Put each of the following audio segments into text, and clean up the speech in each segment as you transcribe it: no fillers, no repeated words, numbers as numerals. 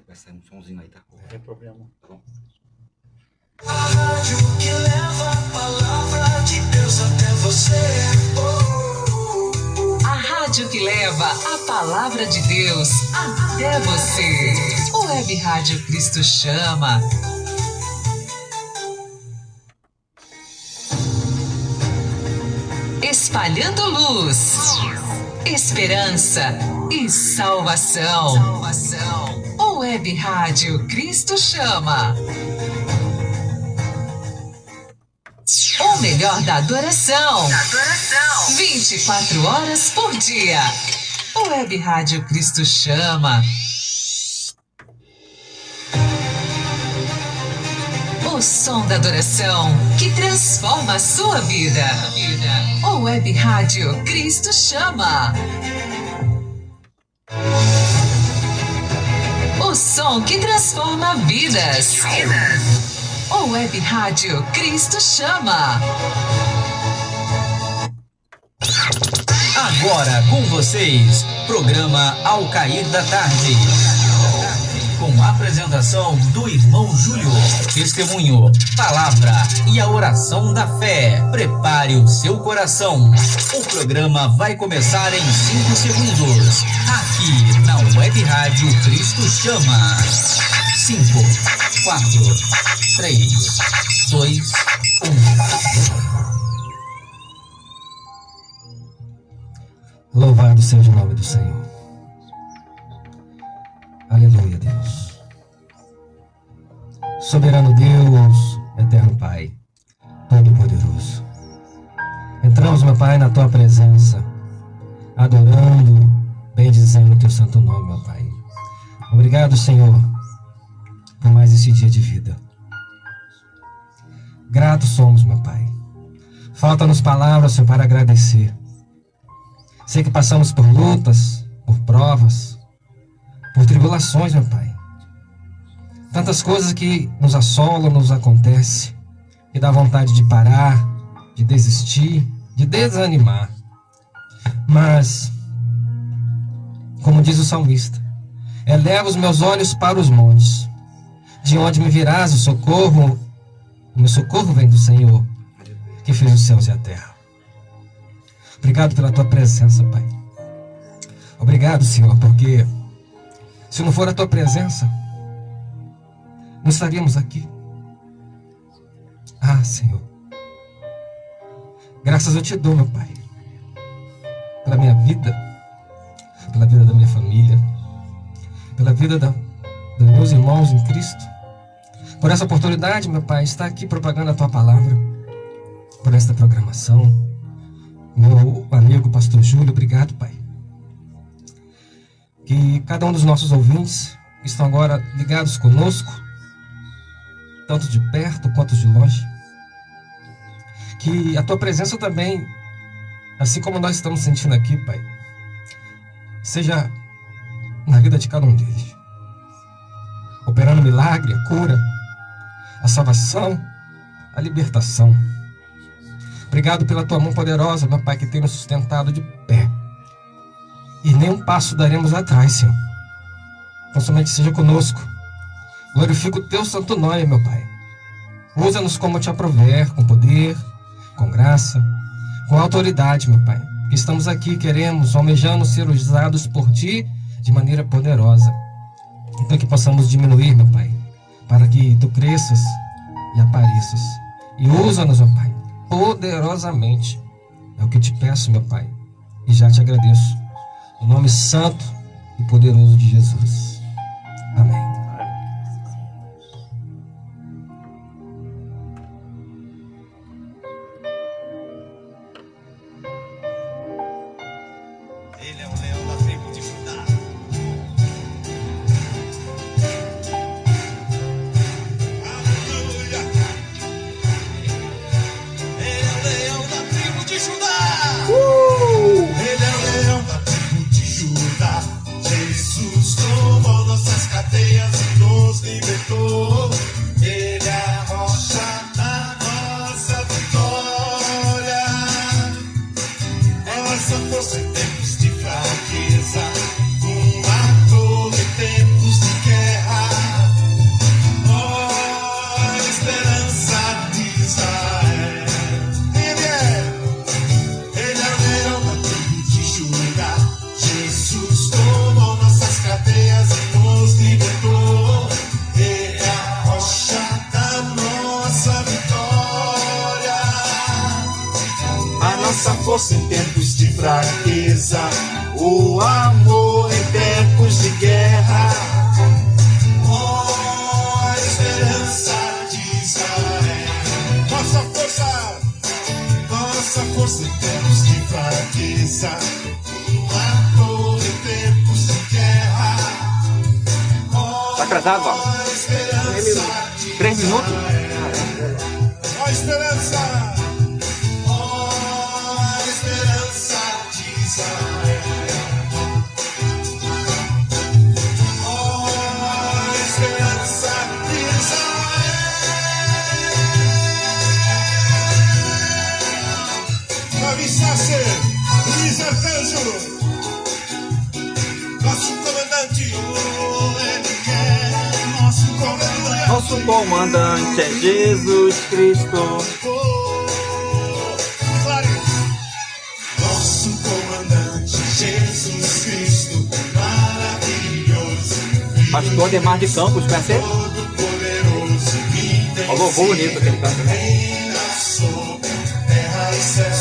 Vai sair um somzinho aí, tá? Não tem problema. Tá bom? A rádio que leva a palavra de Deus até você. A rádio que leva a palavra de Deus até você. O Web Rádio Cristo Chama. Espalhando luz, esperança e salvação. O Web Rádio Cristo Chama. O melhor da adoração. 24 horas por dia. O Web Rádio Cristo Chama. O som da adoração que transforma a sua vida. O Web Rádio Cristo Chama. O som que transforma vidas. O Web Rádio Cristo Chama. Agora com vocês, programa Ao Cair da Tarde. Com a apresentação do irmão Júlio, testemunho, palavra e a oração da fé. Prepare o seu coração. O programa vai começar em 5 segundos. Aqui na Web Rádio Cristo Chama. 5, 4, 3, 2, 1. Louvado seja o nome do Senhor. Aleluia, Deus. Soberano Deus, eterno Pai, Todo-Poderoso. Entramos, meu Pai, na Tua presença, adorando, bendizendo o Teu santo nome, meu Pai. Obrigado, Senhor, por mais esse dia de vida. Gratos somos, meu Pai. Falta-nos palavras, Senhor, para agradecer. Sei que passamos por lutas, por provas, por tribulações, meu Pai. Tantas coisas que nos assolam, nos acontecem, e dá vontade de parar, de desistir, de desanimar. Mas, como diz o salmista, eleva os meus olhos para os montes, de onde me virás o socorro. O meu socorro vem do Senhor, que fez os céus e a terra. Obrigado pela Tua presença, Pai. Obrigado, Senhor, porque se não for a Tua presença, não estaríamos aqui. Ah, Senhor, graças eu te dou, meu Pai, pela minha vida, pela vida da minha família, pela vida dos meus irmãos em Cristo, por essa oportunidade, meu Pai, estar aqui propagando a Tua palavra, por esta programação. Meu amigo Pastor Júlio, obrigado, Pai. Que cada um dos nossos ouvintes que estão agora ligados conosco, tanto de perto quanto de longe, que a Tua presença também, assim como nós estamos sentindo aqui, Pai, seja na vida de cada um deles, operando milagre, a cura, a salvação, a libertação. Obrigado pela Tua mão poderosa, meu Pai, que tem nos sustentado de pé. E nem um passo daremos atrás, Senhor. Então somente seja conosco. Glorifica o Teu santo nome, meu Pai. Usa-nos como Te aprover, com poder, com graça, com autoridade, meu Pai. Porque estamos aqui, queremos, almejando ser usados por Ti de maneira poderosa. Então que possamos diminuir, meu Pai, para que Tu cresças e apareças. E usa-nos, meu Pai, poderosamente. É o que te peço, meu Pai, e já te agradeço. No nome santo e poderoso de Jesus. Amém. Ele é o leão da tribo de Judá. Aleluia. Ele é o leão da tribo de Judá. Ele é o leão da tribo de Judá. Jesus força em tempos de fraqueza, o amor em tempos de guerra. Oh, a esperança de Israel. Nossa força em tempos de fraqueza, o amor em tempos de guerra. Tá atrasado, Val? 3 minutos? Ó a esperança de Israel. Ó a esperança de Israel. Davi Sasser, Luiz Arcanjo, nosso comandante, ele quer nosso comandante. Nosso comandante é Jesus Cristo. Nosso comandante Jesus Cristo, maravilhoso, Pastor Ademar de Campos, conhece? todo poderoso, Ó, louvor bonito aquele canto, né? reina sobre terra e céu.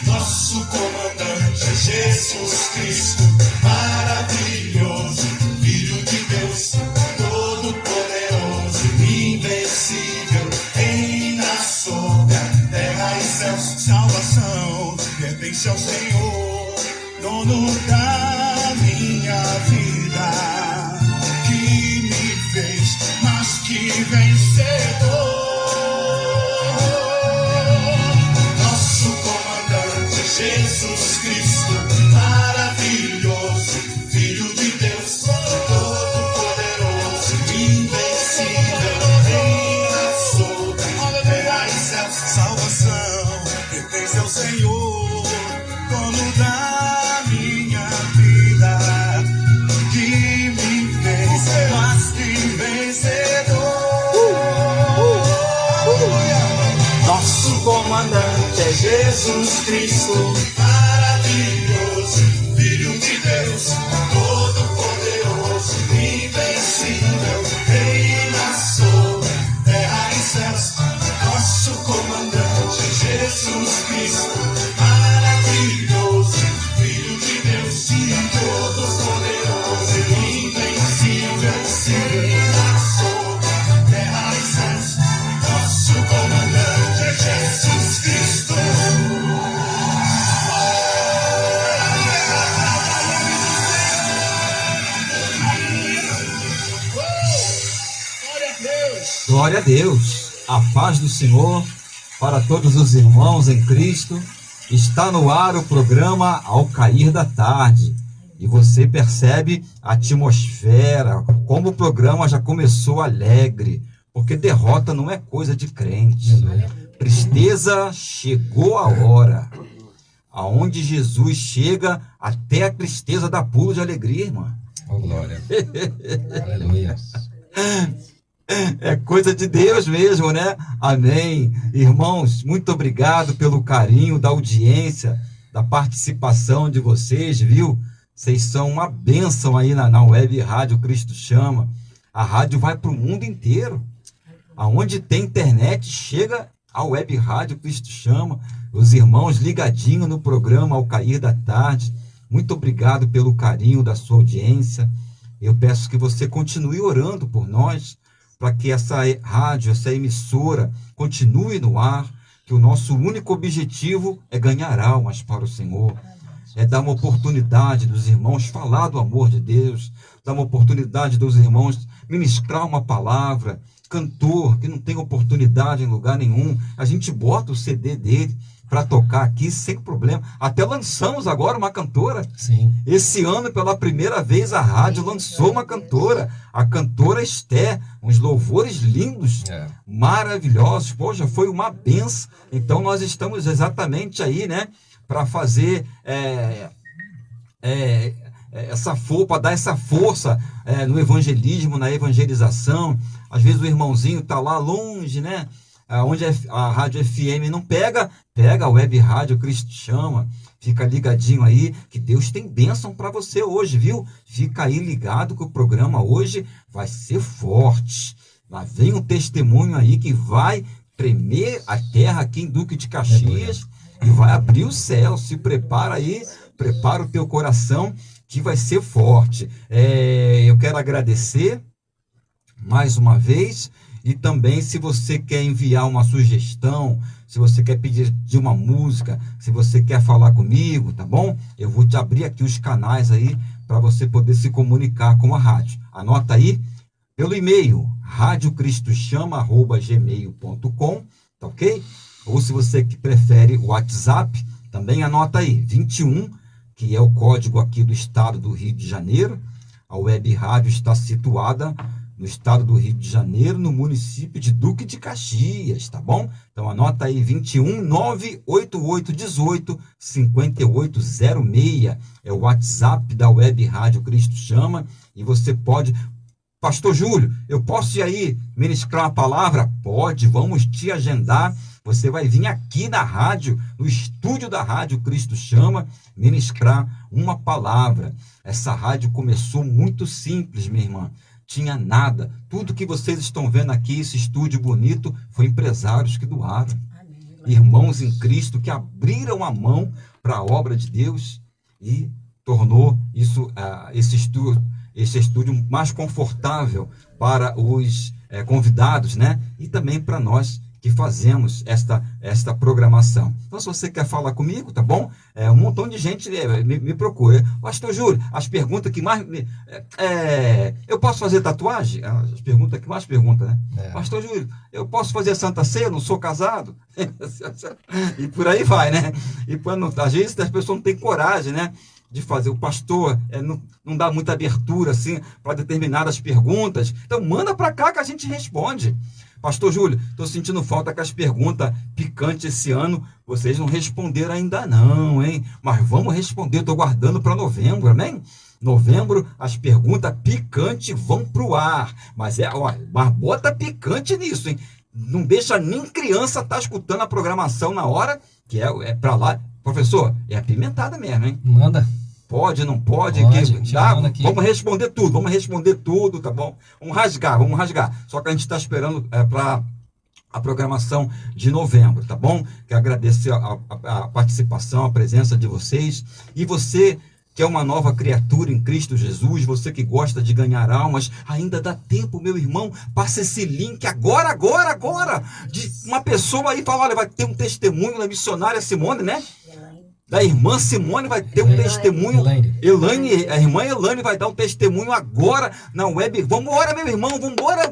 Nosso comandante é Jesus Cristo, maravilhoso, Filho de Deus, todo poderoso, invencível, reina sobre a terra e céus. Salvação pertence ao Senhor, dono da minha vida, que me fez mais que vencedor. Nosso comandante é Jesus Cristo, maravilhoso, Filho de Deus, todo poderoso, invencível, reina sobre a terra e céus. Salvação pertence ao Senhor, dono da minha vida, que me fez mais que vencedor. Nosso comandante é Jesus Cristo, maravilhoso, Filho de Deus, todo poderoso, invencível, reina sobre terra e céus. Nosso comandante é Jesus Cristo, maravilhoso, Filho de Deus, todo poderoso, invencível, reina sobre terra e céus. Nosso comandante é Jesus Cristo. Glória a Deus. Glória a Deus, a paz do Senhor para todos os irmãos em Cristo. Está no ar o programa Ao Cair da Tarde. E você percebe a atmosfera, como o programa já começou alegre, porque derrota não é coisa de crente. Tristeza, chegou a hora. Aonde Jesus chega, até a tristeza dá pulo de alegria, irmã. Oh, glória. Aleluia. É coisa de Deus mesmo, né? Amém. Irmãos, muito obrigado pelo carinho da audiência, da participação de vocês, viu? Vocês são uma bênção aí na web Rádio Cristo Chama. A rádio vai para o mundo inteiro. Aonde tem internet, chega a web Rádio Cristo Chama. Os irmãos ligadinhos no programa Ao Cair da Tarde. Muito obrigado pelo carinho da sua audiência. Eu peço que você continue orando por nós, para que essa rádio, essa emissora continue no ar, que o nosso único objetivo é ganhar almas para o Senhor, é dar uma oportunidade dos irmãos falar do amor de Deus, dar uma oportunidade dos irmãos ministrar uma palavra. Cantor que não tem oportunidade em lugar nenhum, a gente bota o CD dele para tocar aqui sem problema. Até lançamos agora uma cantora. Sim. Esse ano, pela primeira vez, a rádio lançou uma cantora, a cantora Esther, uns louvores lindos, maravilhosos. Poxa, foi uma benção. Então nós estamos exatamente aí, né, para fazer essa para dar essa força no evangelismo, na evangelização. Às vezes o irmãozinho está lá longe, né? Onde a rádio FM não pega a web Rádio Cristo Chama. Fica ligadinho aí, que Deus tem bênção para você hoje, viu? Fica aí ligado que o programa hoje vai ser forte. Lá vem um testemunho aí que vai tremer a terra aqui em Duque de Caxias. e vai abrir o céu. Se prepara aí, prepara o teu coração, que vai ser forte. Eu quero agradecer mais uma vez, e também, se você quer enviar uma sugestão, se você quer pedir de uma música, se você quer falar comigo, tá bom? Eu vou te abrir aqui os canais aí para você poder se comunicar com a rádio. Anota aí pelo e-mail radiocristochama@gmail.com, tá ok? Ou se você que prefere o WhatsApp, também anota aí 21, que é o código aqui do estado do Rio de Janeiro. A web rádio está situada no estado do Rio de Janeiro, no município de Duque de Caxias, tá bom? Então anota aí 21 98818 5806, é o WhatsApp da web rádio Cristo Chama, e você pode... Pastor Júlio, eu posso ir aí ministrar uma palavra? Pode, vamos te agendar. Você vai vir aqui na rádio, no estúdio da rádio Cristo Chama, ministrar uma palavra. Essa rádio começou muito simples, minha irmã. Tinha nada. Tudo que vocês estão vendo aqui, esse estúdio bonito, foi empresários que doaram. Irmãos em Cristo que abriram a mão para a obra de Deus e tornou isso, esse estúdio mais confortável para os convidados, né? E também para nós que fazemos esta programação. Então, se você quer falar comigo, tá bom? Um montão de gente me procura. Pastor Júlio, as perguntas que mais... eu posso fazer tatuagem? As perguntas que mais perguntam, né? Pastor Júlio, eu posso fazer Santa Ceia? Não sou casado? E por aí vai, né? E às vezes as pessoas não têm coragem, né, de fazer. O pastor não dá muita abertura assim para determinadas perguntas. Então manda para cá que a gente responde. Pastor Júlio, estou sentindo falta que as perguntas picantes esse ano vocês não responderam ainda não, hein? Mas vamos responder, estou guardando para novembro, amém? Novembro, as perguntas picantes vão para o ar. Mas bota picante nisso, hein? Não deixa nem criança estar escutando a programação na hora, que é para lá. Professor, é apimentada mesmo, hein? Manda. Pode, não pode? Vamos responder tudo, tá bom? Vamos rasgar. Só que a gente está esperando para a programação de novembro, tá bom? Quero agradecer a participação, a presença de vocês. E você que é uma nova criatura em Cristo Jesus, você que gosta de ganhar almas, ainda dá tempo, meu irmão, passa esse link agora, de uma pessoa aí, fala, olha, vai ter um testemunho da missionária Simone, né? Da irmã Simone vai ter um testemunho. Elaine, a irmã Elaine vai dar um testemunho agora na web. Vamos embora, meu irmão,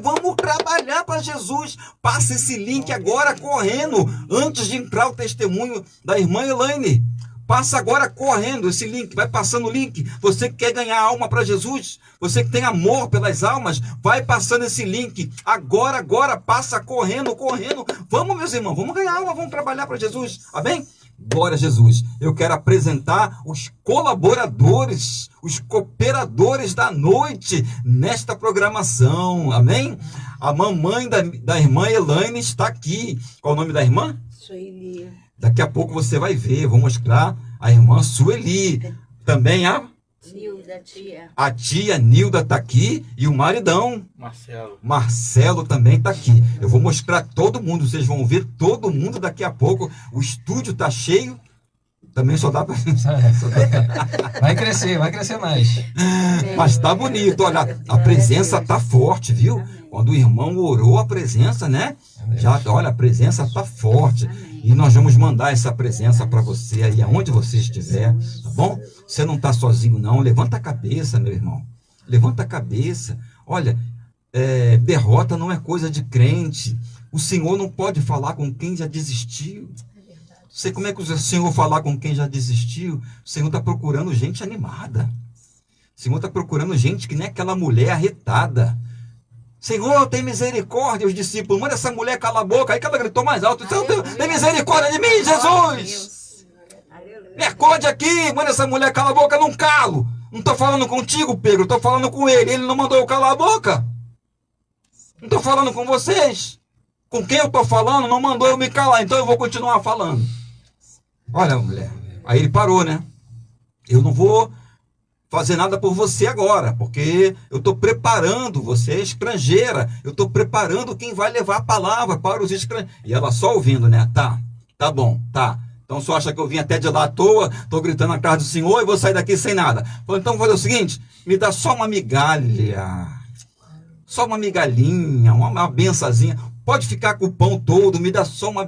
vamos trabalhar para Jesus. Passa esse link agora correndo, antes de entrar o testemunho da irmã Elaine. Passa agora correndo esse link, vai passando o link. Você que quer ganhar alma para Jesus, você que tem amor pelas almas, vai passando esse link. Agora, passa correndo. Vamos, meus irmãos, vamos ganhar alma, vamos trabalhar para Jesus. Amém? Glória a Jesus. Eu quero apresentar os colaboradores, os cooperadores da noite nesta programação. Amém? A mamãe da irmã Elaine está aqui. Qual o nome da irmã? Sueli. Daqui a pouco você vai ver. Vou mostrar a irmã Sueli. Também a tia Nilda está aqui e o maridão Marcelo também está aqui. Eu vou mostrar todo mundo, vocês vão ver todo mundo daqui a pouco. O estúdio está cheio. Também só dá para... Vai crescer mais. Mas tá bonito, olha, a presença tá forte, viu? Quando o irmão orou, a presença, né? Olha, a presença tá forte. E nós vamos mandar essa presença para você aí, aonde você estiver, tá bom? Você não tá sozinho, não. Levanta a cabeça, meu irmão. Levanta a cabeça. Olha, derrota não é coisa de crente. O Senhor não pode falar com quem já desistiu. Sei como é que o Senhor falar com quem já desistiu. O Senhor está procurando gente animada. O Senhor está procurando gente que nem aquela mulher arretada. Senhor, tem misericórdia. Os discípulos, manda essa mulher calar a boca. Aí que ela gritou mais alto. Senhor, tem misericórdia de mim, Jesus. Misericórdia aqui. Manda essa mulher calar a boca. Não calo. Não estou falando contigo, Pedro. Estou falando com ele. Ele não mandou eu calar a boca. Não estou falando com vocês. Com quem eu estou falando não mandou eu me calar. Então eu vou continuar falando. Olha, mulher. Aí ele parou, né? Eu não vou fazer nada por você agora, porque eu estou preparando, você é estrangeira, eu estou preparando quem vai levar a palavra para os estrangeiros. E ela só ouvindo, né? Tá bom. Então Então o senhor acha que eu vim até de lá à toa, estou gritando na casa do senhor e vou sair daqui sem nada. Falei, então vou fazer o seguinte, me dá só uma migalha, só uma migalhinha, uma bençãzinha. Pode ficar com o pão todo, me dá só uma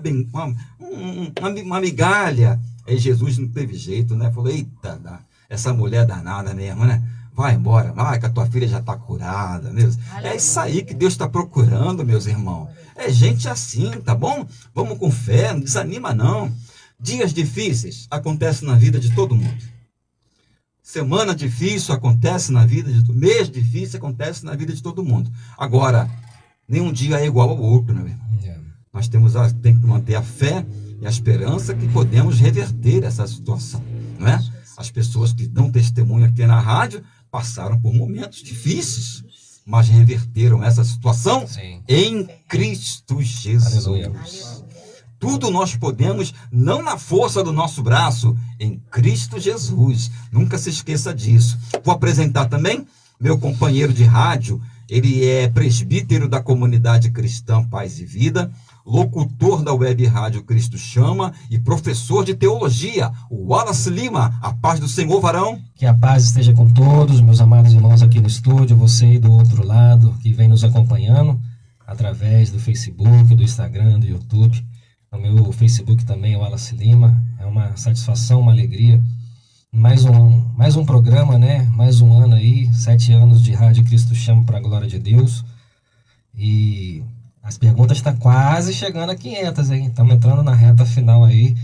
migalha. Aí Jesus não teve jeito, né? Falou, eita, essa mulher danada mesmo, né? Vai embora, vai que a tua filha já está curada mesmo. É isso aí que Deus está procurando, meus irmãos. É gente assim, tá bom? Vamos com fé, não desanima não. Dias difíceis acontecem na vida de todo mundo. Semana difícil acontece na vida de todo mundo. Mês difícil acontece na vida de todo mundo. Agora, nenhum dia é igual ao outro, meu irmão. Nós tem que manter a fé e a esperança que podemos reverter essa situação, não é? As pessoas que dão testemunho aqui na rádio passaram por momentos difíceis, mas reverteram essa situação em Cristo Jesus. Aleluia. Tudo nós podemos, não na força do nosso braço, em Cristo Jesus. Nunca se esqueça disso. Vou apresentar também meu companheiro de rádio. Ele é presbítero da comunidade cristã Paz e Vida, locutor da web rádio Cristo Chama e professor de teologia, o Wallace Lima. A paz do Senhor, varão. Que a paz esteja com todos, meus amados irmãos aqui no estúdio, você aí do outro lado, que vem nos acompanhando através do Facebook, do Instagram, do YouTube. No meu Facebook também, o Wallace Lima. É uma satisfação, uma alegria. Mais um programa, né? Mais um ano aí, 7 anos de Rádio Cristo Chama para a glória de Deus. E as perguntas estão quase chegando a 500, hein? Estamos entrando na reta final aí.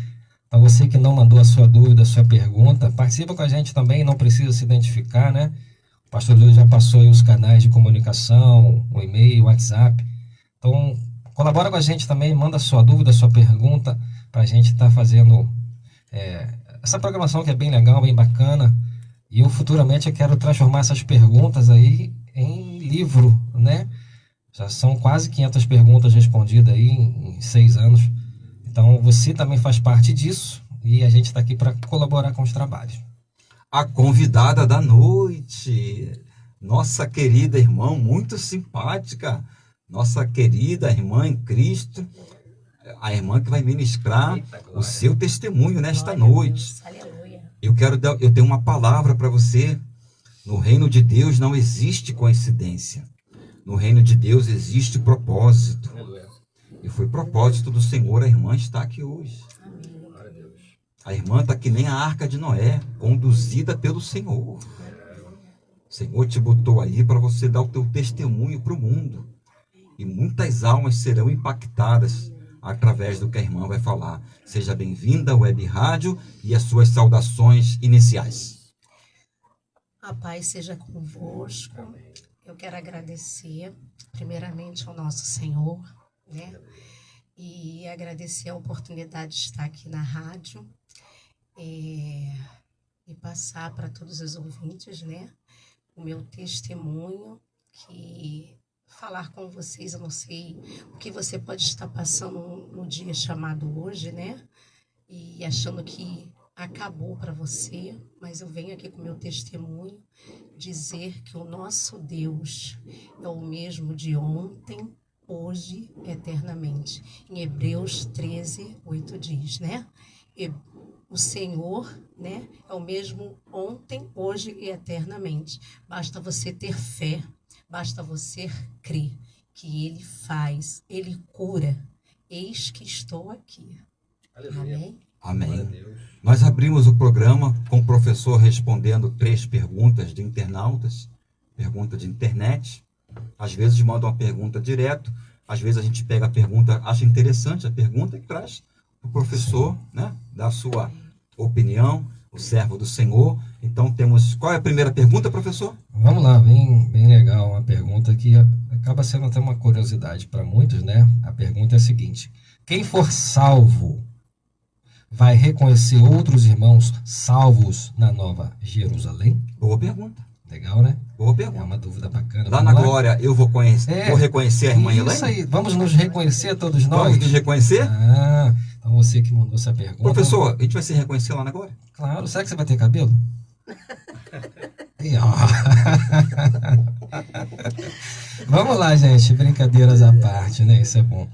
Para você que não mandou a sua dúvida, a sua pergunta, participa com a gente também, não precisa se identificar, né? O pastor Júlio já passou aí os canais de comunicação, o e-mail, o WhatsApp. Então, colabora com a gente também, manda a sua dúvida, a sua pergunta, para a gente estar fazendo essa programação que é bem legal, bem bacana. E eu futuramente quero transformar essas perguntas aí em livro, né? Já são quase 500 perguntas respondidas aí em 6 anos. Então você também faz parte disso e a gente está aqui para colaborar com os trabalhos. A convidada da noite, nossa querida irmã, muito simpática, nossa querida irmã em Cristo, a irmã que vai ministrar o seu testemunho nesta noite. Eu tenho uma palavra para você. No reino de Deus não existe coincidência. No reino de Deus existe propósito. E foi propósito do Senhor a irmã estar aqui hoje. A irmã está que nem a arca de Noé, conduzida pelo Senhor. O Senhor te botou aí para você dar o teu testemunho para o mundo. E muitas almas serão impactadas através do que a irmã vai falar. Seja bem-vinda ao Web Rádio e as suas saudações iniciais. A paz seja convosco. Eu quero agradecer primeiramente ao nosso Senhor, né? E agradecer a oportunidade de estar aqui na rádio e passar para todos os ouvintes, né? O meu testemunho, que falar com vocês, eu não sei o que você pode estar passando no dia chamado hoje, né? E achando que acabou para você, mas eu venho aqui com o meu testemunho dizer que o nosso Deus é o mesmo de ontem, hoje, eternamente. Em Hebreus 13, 8 diz, né? E o Senhor, né, é o mesmo ontem, hoje e eternamente. Basta você ter fé, basta você crer que Ele faz, Ele cura. Eis que estou aqui. Amém? Amém. Nós abrimos o programa com o professor respondendo 3 perguntas de internautas, pergunta de internet. Às vezes manda uma pergunta direto, às vezes a gente pega a pergunta, acha interessante a pergunta e traz o professor, né, dar a sua opinião, o servo do Senhor. Então temos, qual é a primeira pergunta, professor? Vamos lá, bem legal, uma pergunta que acaba sendo até uma curiosidade para muitos, né? A pergunta é a seguinte: quem for salvo vai reconhecer outros irmãos salvos na Nova Jerusalém? Boa pergunta. Legal, né? Boa pergunta. É uma dúvida bacana. Lá na glória eu vou reconhecer a irmã Helene? Isso aí, vamos nos reconhecer todos nós? Vamos nos reconhecer? Ah, então você que mandou essa pergunta. Professor, a gente vai se reconhecer lá na glória? Claro, será que você vai ter cabelo? Vamos lá, gente, brincadeiras à parte, né? Isso é bom.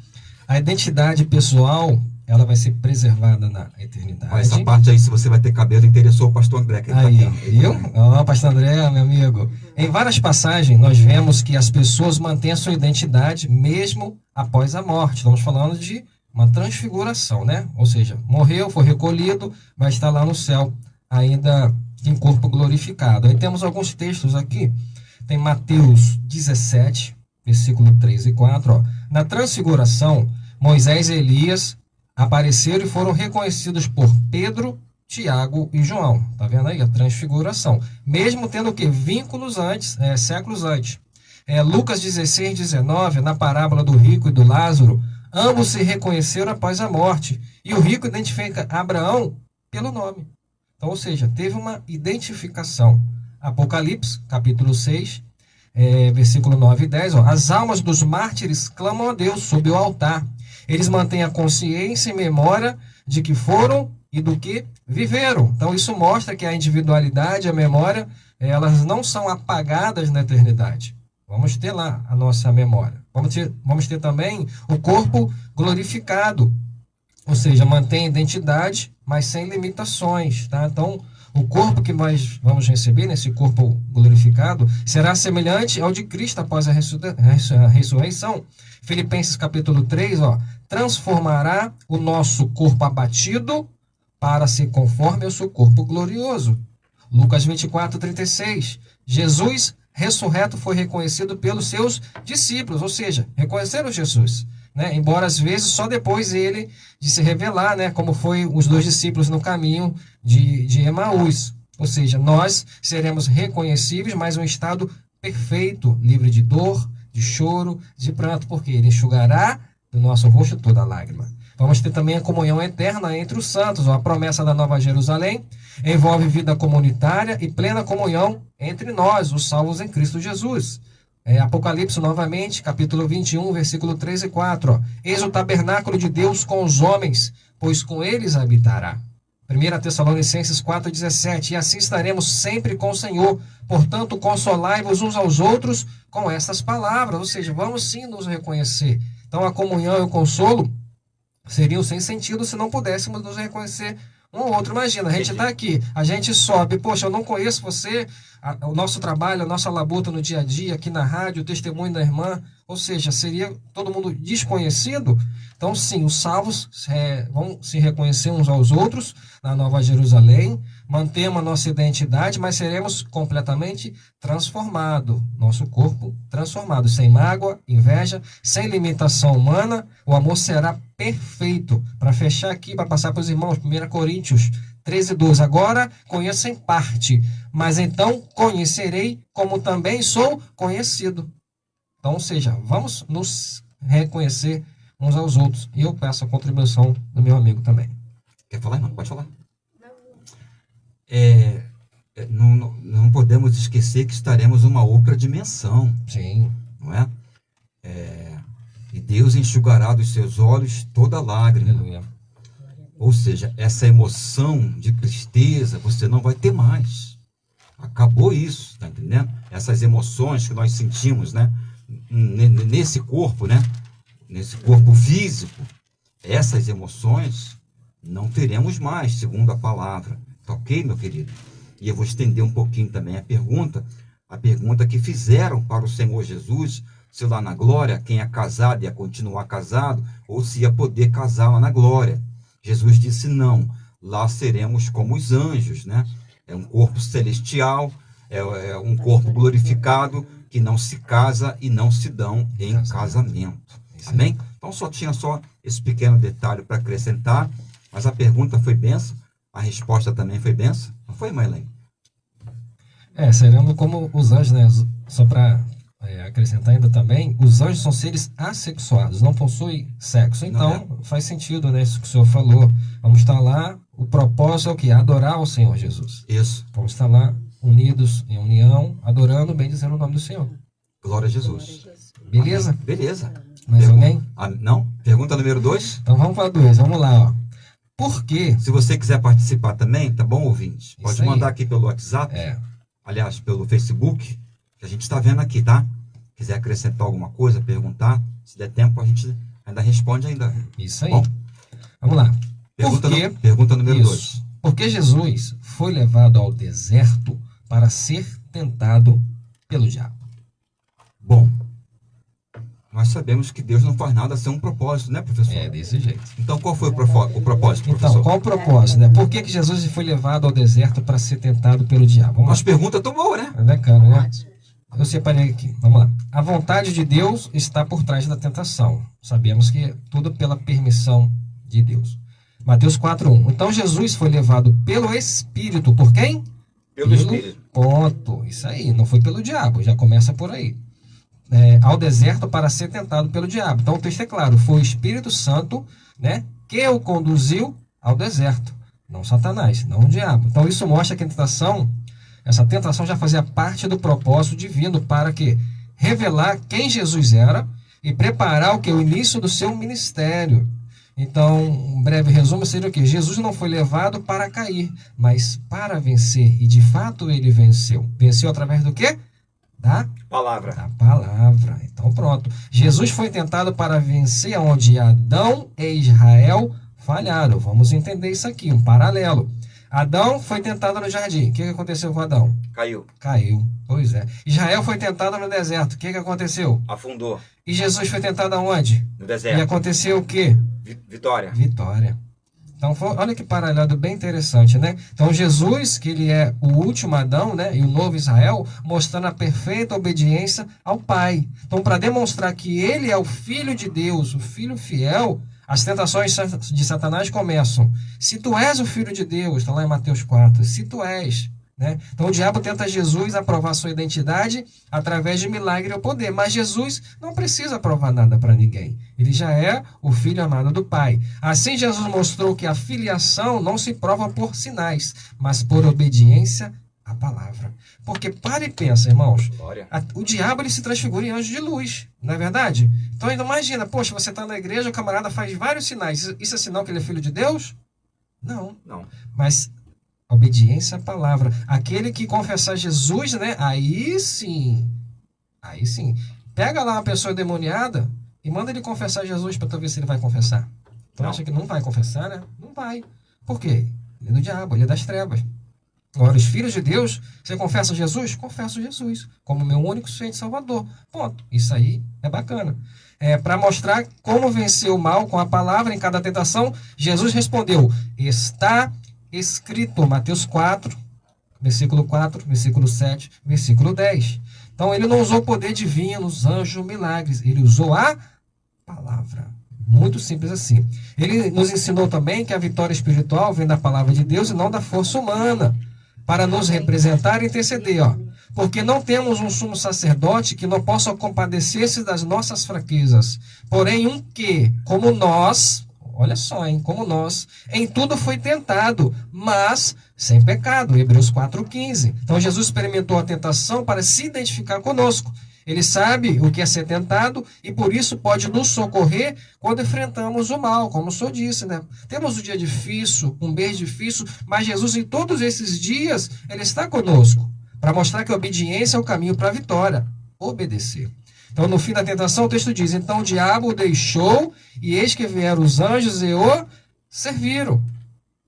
A identidade pessoal ela vai ser preservada na eternidade. Ó, essa parte aí, se você vai ter cabelo, interessou o pastor André. Que ele Aí, tá aqui, ó. viu? Ó, pastor André, meu amigo. Em várias passagens, nós vemos que as pessoas mantêm a sua identidade mesmo após a morte. Estamos falando de uma transfiguração, né? Ou seja, morreu, foi recolhido, vai estar lá no céu, ainda em corpo glorificado. Aí temos alguns textos aqui. Tem Mateus 17, versículo 3 e 4. Ó. Na transfiguração, Moisés e Elias apareceram e foram reconhecidos por Pedro, Tiago e João. Tá vendo aí a transfiguração? Mesmo tendo o quê? Vínculos antes, séculos antes. Lucas 16, 19, na parábola do rico e do Lázaro, ambos se reconheceram após a morte. E o rico identifica Abraão pelo nome. Então, ou seja, teve uma identificação. Apocalipse, capítulo 6, versículo 9 e 10. Ó, as almas dos mártires clamam a Deus sob o altar. Eles mantêm a consciência e memória de que foram e do que viveram. Então, isso mostra que a individualidade, a memória, elas não são apagadas na eternidade. Vamos ter lá a nossa memória. Vamos ter também o corpo glorificado. Ou seja, mantém a identidade, mas sem limitações. Tá? Então, o corpo que nós vamos receber, nesse corpo glorificado, será semelhante ao de Cristo após a ressurreição. Filipenses capítulo 3, ó, transformará o nosso corpo abatido para ser conforme ao seu corpo glorioso. Lucas 24, 36. Jesus ressurreto foi reconhecido pelos seus discípulos, ou seja, reconheceram Jesus. Né? Embora às vezes só depois ele de se revelar, né? Como foi os dois discípulos no caminho de Emaús. Ou seja, nós seremos reconhecíveis, mas em um estado perfeito, livre de dor, de choro, de pranto, porque ele enxugará do nosso rosto toda lágrima. Vamos ter também a comunhão eterna entre os santos. A promessa da Nova Jerusalém envolve vida comunitária e plena comunhão entre nós, os salvos em Cristo Jesus. Apocalipse, novamente, capítulo 21, versículo 3 e 4. Ó. Eis o tabernáculo de Deus com os homens, pois com eles habitará. 1 Tessalonicenses 4,17. E assim estaremos sempre com o Senhor. Portanto, consolai-vos uns aos outros com estas palavras. Ou seja, vamos sim nos reconhecer. Então, a comunhão e o consolo seriam sem sentido se não pudéssemos nos reconhecer um ou outro. Imagina, a gente está aqui, a gente sobe, poxa, eu não conheço você, o nosso trabalho, a nossa labuta no dia a dia, aqui na rádio, o testemunho da irmã, ou seja, seria todo mundo desconhecido. Então, sim, os salvos vão se reconhecer uns aos outros na Nova Jerusalém, mantemos a nossa identidade, mas seremos completamente transformados, nosso corpo transformado, sem mágoa, inveja, sem limitação humana, o amor será perfeito. Para fechar aqui, para passar para os irmãos, 1 Coríntios 13:12. Agora conheço em parte, mas então conhecerei como também sou conhecido. Então, ou seja, vamos nos reconhecer uns aos outros. E eu peço a contribuição do meu amigo também. Quer falar, irmão? Pode falar. Não podemos esquecer que estaremos numa outra dimensão. Sim. Não é? E Deus enxugará dos seus olhos toda lágrima. Aleluia. Ou seja, essa emoção de tristeza você não vai ter mais. Acabou isso, tá entendendo? Essas emoções que nós sentimos, né? Nesse corpo, né? Nesse corpo físico, essas emoções não teremos mais, segundo a palavra. Tá ok, meu querido? E eu vou estender um pouquinho também a pergunta que fizeram para o Senhor Jesus, se lá na glória, quem é casado ia continuar casado, ou se ia poder casar lá na glória. Jesus disse não, lá seremos como os anjos, né? É um corpo celestial, é um corpo glorificado, que não se casa e não se dão em casamento. Amém? Então tinha só esse pequeno detalhe para acrescentar, mas a pergunta foi benção, a resposta também foi benção. Não foi, Maylene? Seremos como os anjos, né? Só para acrescentar ainda também, os anjos são seres assexuados, não possuem sexo. Então, faz sentido, né? Isso que o senhor falou. Vamos estar lá, o propósito é o quê? Adorar o Senhor Jesus. Isso. Vamos estar lá, unidos em união, adorando, bem dizendo o nome do Senhor. Glória a Jesus. Beleza? Amém. Beleza. Mais alguém? Não? Pergunta número 2? Então vamos para 2, vamos lá, ó. Por quê? Se você quiser participar também, tá bom, ouvinte? Pode Isso aí. mandar aqui pelo WhatsApp, aliás, pelo Facebook, que a gente está vendo aqui, tá? Quiser acrescentar alguma coisa, perguntar, se der tempo, a gente ainda responde ainda. Isso aí. Bom? Vamos lá. Pergunta, Por quê? pergunta número 2. Isso. Porque Jesus foi levado ao deserto para ser tentado pelo diabo. Bom, nós sabemos que Deus não faz nada sem um propósito, né, professor? É desse jeito. Então, qual foi o propósito, Então, professor? qual o propósito, né? Por que Jesus foi levado ao deserto para ser tentado pelo diabo? Vamos Umas perguntas tão boas, né? lá. É bacana, né? Eu separei aqui. Vamos lá. A vontade de Deus está por trás da tentação. Sabemos que é tudo pela permissão de Deus. Mateus 4:1. Então Jesus foi levado pelo Espírito. Por quem? Pelo Espírito. Ponto. Isso aí. Não foi pelo diabo. Já começa por aí. Ao deserto para ser tentado pelo diabo. Então o texto é claro. Foi o Espírito Santo, né, que o conduziu ao deserto. Não Satanás, não o diabo. Então isso mostra que essa tentação já fazia parte do propósito divino para que revelar quem Jesus era e preparar o início do seu ministério. Então, um breve resumo seria o quê? Jesus não foi levado para cair, mas para vencer. E de fato ele venceu. Venceu através do quê? Da Palavra. palavra. Então pronto. Jesus foi tentado para vencer onde Adão e Israel falharam. Vamos entender isso aqui, um paralelo. Adão foi tentado no jardim. O que aconteceu com Adão? Caiu. Caiu. Pois é. Israel foi tentado no deserto. O que aconteceu? Afundou. E Jesus foi tentado aonde? No E deserto. aconteceu o quê? Vitória. Vitória. Então, olha que paralelo bem interessante, né? Então, Jesus, que ele é o último Adão, né? E o novo Israel, mostrando a perfeita obediência ao Pai. Então, para demonstrar que ele é o Filho de Deus, o Filho fiel, as tentações de Satanás começam. Se tu és o Filho de Deus, está lá em Mateus 4, se tu és, né? Então o diabo tenta Jesus a provar sua identidade através de milagre ou poder, mas Jesus não precisa provar nada para ninguém. Ele já é o Filho amado do Pai. Assim Jesus mostrou que a filiação não se prova por sinais, mas por obediência à palavra. Porque para e pensa, irmãos, Glória. o diabo ele se transfigura em anjo de luz, não é verdade? Então ainda imagina, poxa, você está na igreja, o camarada faz vários sinais, isso é sinal que ele é filho de Deus? Não. Não. Mas obediência à palavra. Aquele que confessar Jesus, né? Aí sim. Pega lá uma pessoa endemoniada e manda ele confessar Jesus para tu ver se ele vai confessar. Tu Não. acha que não vai confessar, né? Não vai. Por quê? Ele é do diabo, ele é das trevas. Agora, os filhos de Deus, você confessa Jesus? Confesso Jesus, como meu único suficiente Salvador. Ponto. Isso aí é bacana. Para mostrar como vencer o mal com a palavra em cada tentação, Jesus respondeu, está escrito, Mateus 4, versículo 4, versículo 7, versículo 10. Então, ele não usou poder divino, os anjos, milagres. Ele usou a palavra. Muito simples assim. Ele nos ensinou também que a vitória espiritual vem da palavra de Deus e não da força humana, para nos representar e interceder, ó. Porque não temos um sumo sacerdote que não possa compadecer-se das nossas fraquezas. Porém, um que, como nós, olha só, hein, como nós, em tudo foi tentado, mas sem pecado. Hebreus 4,15. Então, Jesus experimentou a tentação para se identificar conosco. Ele sabe o que é ser tentado e por isso pode nos socorrer quando enfrentamos o mal, como o senhor disse, né? Temos um dia difícil, um mês difícil, mas Jesus em todos esses dias, ele está conosco para mostrar que a obediência é o caminho para a vitória. Obedecer. Então, no fim da tentação, o texto diz, então o diabo o deixou e eis que vieram os anjos e o serviram.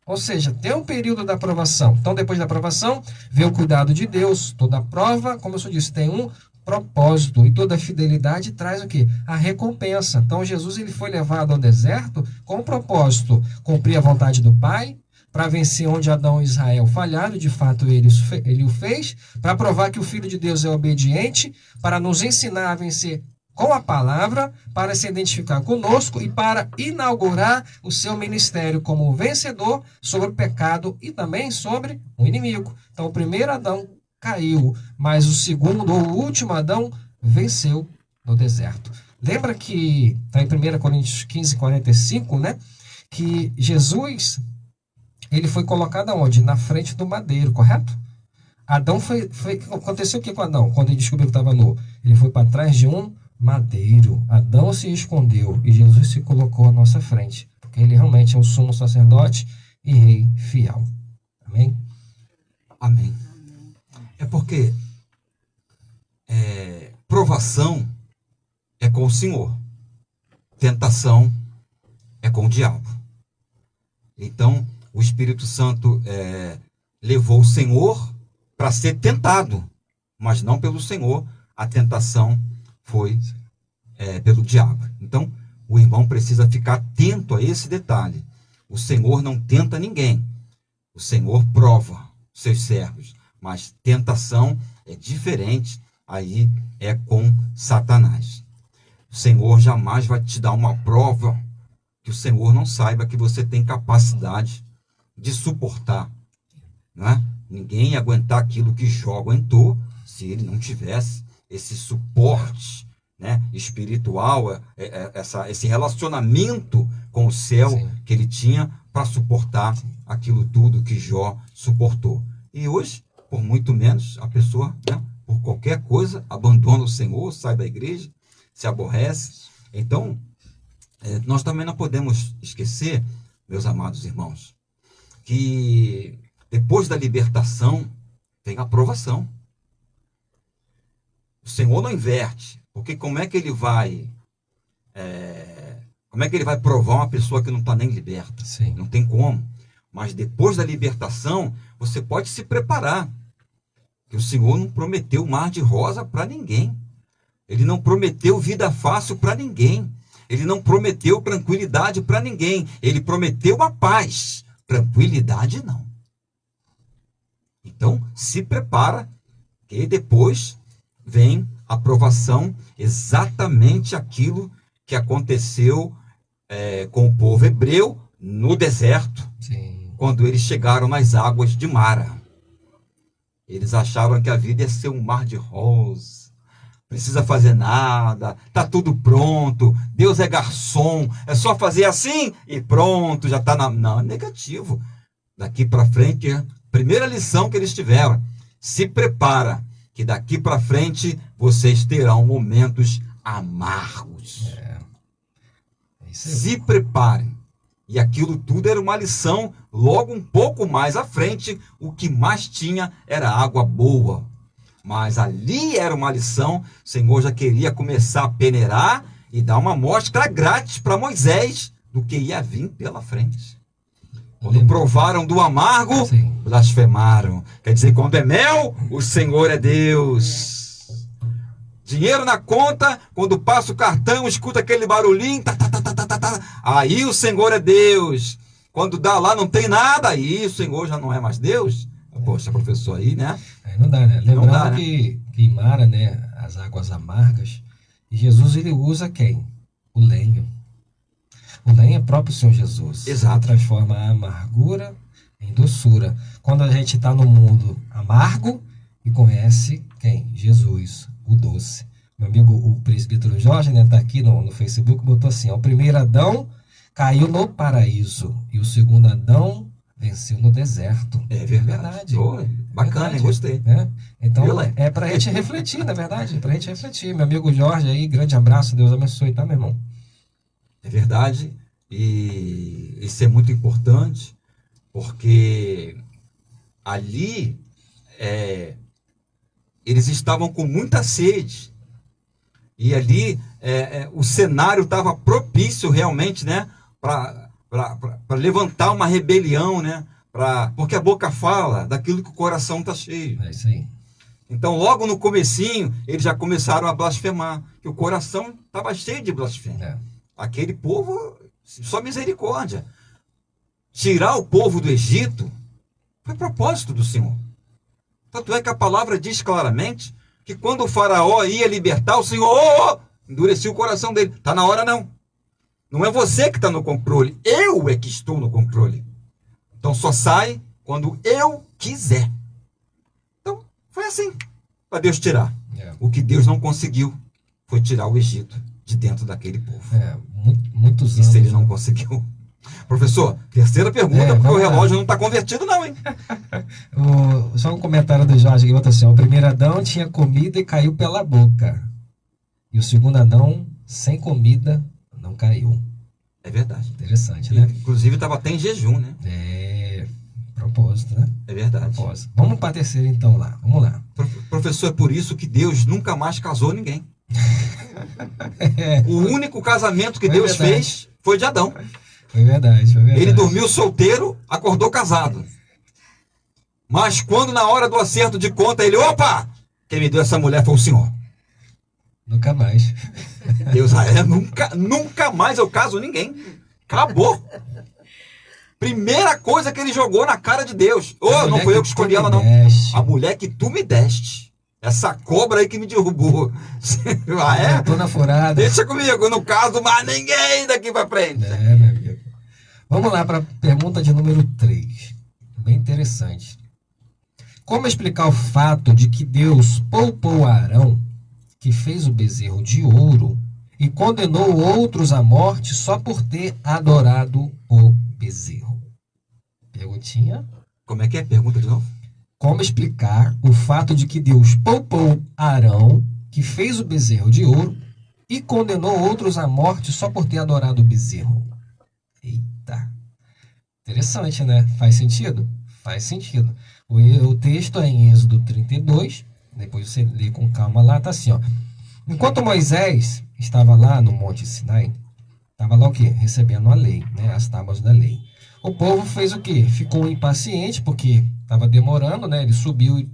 Ou seja, tem um período da aprovação. Então, depois da aprovação, vem o cuidado de Deus. Toda prova, como eu disse, tem um propósito. E toda fidelidade traz o quê? A recompensa. Então, Jesus ele foi levado ao deserto com o propósito. Cumprir a vontade do Pai, para vencer onde Adão e Israel falharam. De fato, ele o fez. Para provar que o Filho de Deus é obediente. Para nos ensinar a vencer com a palavra, para se identificar conosco e para inaugurar o seu ministério como vencedor sobre o pecado e também sobre o inimigo. Então, o primeiro Adão caiu, mas o segundo ou último Adão venceu no deserto. Lembra que está em 1 Coríntios 15:45, né? Que Jesus ele foi colocado aonde? Na frente do madeiro, correto? Adão aconteceu o que com Adão? Quando ele descobriu que estava nu, ele foi para trás de um madeiro. Adão se escondeu e Jesus se colocou à nossa frente, porque ele realmente é o sumo sacerdote e rei fiel. Amém? Amém. É porque provação é com o Senhor, tentação é com o diabo. Então, o Espírito Santo levou o Senhor para ser tentado, mas não pelo Senhor. A tentação foi pelo diabo. Então, o irmão precisa ficar atento a esse detalhe. O Senhor não tenta ninguém. O Senhor prova seus servos. Mas tentação é diferente, aí é com Satanás. O Senhor jamais vai te dar uma prova que o Senhor não saiba que você tem capacidade de suportar. Não é? Ninguém ia aguentar aquilo que Jó aguentou se ele não tivesse esse suporte, né, espiritual, esse relacionamento com o céu. Sim. Que ele tinha para suportar aquilo tudo que Jó suportou. E hoje, por muito menos, a pessoa, né, por qualquer coisa, abandona o Senhor, sai da igreja, se aborrece. Então, nós também não podemos esquecer, meus amados irmãos, que depois da libertação vem a provação. O Senhor não inverte, porque como é que ele vai provar uma pessoa que não está nem liberta? Sim. Não tem como. Mas depois da libertação, você pode se preparar. Que o Senhor não prometeu mar de rosa para ninguém. Ele não prometeu vida fácil para ninguém. Ele não prometeu tranquilidade para ninguém. Ele prometeu a paz. Tranquilidade não. Então, se prepara, que depois vem a provação, exatamente aquilo que aconteceu com o povo hebreu no deserto. Sim. Quando eles chegaram nas águas de Mara. Eles achavam que a vida ia ser um mar de rosa. Não precisa fazer nada, está tudo pronto, Deus é garçom, é só fazer assim e pronto, já está na... Não, é negativo. Daqui para frente, a primeira lição que eles tiveram, se prepara, que daqui para frente vocês terão momentos amargos. Se preparem. E aquilo tudo era uma lição. Logo um pouco mais à frente, o que mais tinha era água boa. Mas ali era uma lição. O Senhor já queria começar a peneirar e dar uma amostra grátis para Moisés do que ia vir pela frente. Quando provaram do amargo, sim, blasfemaram. Quer dizer, quando é mel, o Senhor é Deus. Dinheiro na conta, quando passa o cartão, escuta aquele barulhinho, aí o Senhor é Deus. Quando dá lá, não tem nada, aí o Senhor já não é mais Deus. Poxa, professor, aí, né? Aí não dá, né? Lembrando que em Mara, né, as águas amargas, e Jesus, ele usa quem? O lenho. O lenho é próprio Senhor Jesus. Exato. Ele transforma a amargura em doçura. Quando a gente está no mundo amargo e conhece quem? Jesus, o doce. Meu amigo, o presbítero Jorge, né, tá aqui no Facebook, botou assim, ó, o primeiro Adão caiu no paraíso e o segundo Adão venceu no deserto. É verdade. Oh, bacana, hein? Gostei. Então, é pra gente refletir, na verdade, é pra gente refletir. Meu amigo Jorge aí, grande abraço, Deus abençoe, tá, meu irmão? É verdade, e isso é muito importante, porque ali eles estavam com muita sede, e ali o cenário estava propício realmente, né, para levantar uma rebelião, né, porque a boca fala daquilo que o coração está cheio. É isso aí. Então, logo no comecinho, eles já começaram a blasfemar, que o coração estava cheio de blasfêmia. Aquele povo, só misericórdia. Tirar o povo do Egito foi propósito do Senhor. Tanto é que a palavra diz claramente que quando o faraó ia libertar, o Senhor endureceu o coração dele. Está na hora não. Não é você que está no controle. Eu é que estou no controle. Então só sai quando eu quiser. Então foi assim para Deus tirar. O que Deus não conseguiu foi tirar o Egito de dentro daquele povo. Muitos anos. Isso ele não conseguiu. Professor, terceira pergunta, porque o relógio não está convertido não, hein? Só um comentário do Jorge aqui, outro assim, o primeiro Adão tinha comida e caiu pela boca. E o segundo Adão, sem comida, não caiu. É verdade. Interessante, né? Inclusive estava até em jejum, né? Propósito, né? É verdade. Propósito. Vamos para a terceira então lá. Vamos lá. Professor, é por isso que Deus nunca mais casou ninguém. O único casamento que Deus fez foi de Adão. Foi verdade, foi verdade. Ele dormiu solteiro, acordou casado. Mas quando na hora do acerto de conta ele, opa, quem me deu essa mulher foi o Senhor. Nunca mais. Deus, nunca mais eu caso ninguém. Acabou. Primeira coisa que ele jogou na cara de Deus. Não foi eu que escolhi ela, não. A mulher que tu me deste. Essa cobra aí que me derrubou. É? Tô na furada. Deixa comigo, eu não caso mais ninguém daqui pra frente. Meu amigo. Vamos lá para a pergunta de número 3. Bem interessante. Como explicar o fato de que Deus poupou Arão, que fez o bezerro de ouro, e condenou outros à morte só por ter adorado o bezerro? Perguntinha. Como é que é? Pergunta de novo. Como explicar o fato de que Deus poupou Arão, que fez o bezerro de ouro, e condenou outros à morte só por ter adorado o bezerro? Eita. Interessante, né? Faz sentido? Faz sentido. O texto é em Êxodo 32, depois você lê com calma lá, tá assim, ó. Enquanto Moisés estava lá no Monte Sinai, estava lá o quê? Recebendo a lei, né? As tábuas da lei. O povo fez o quê? Ficou impaciente, porque estava demorando, né? Ele subiu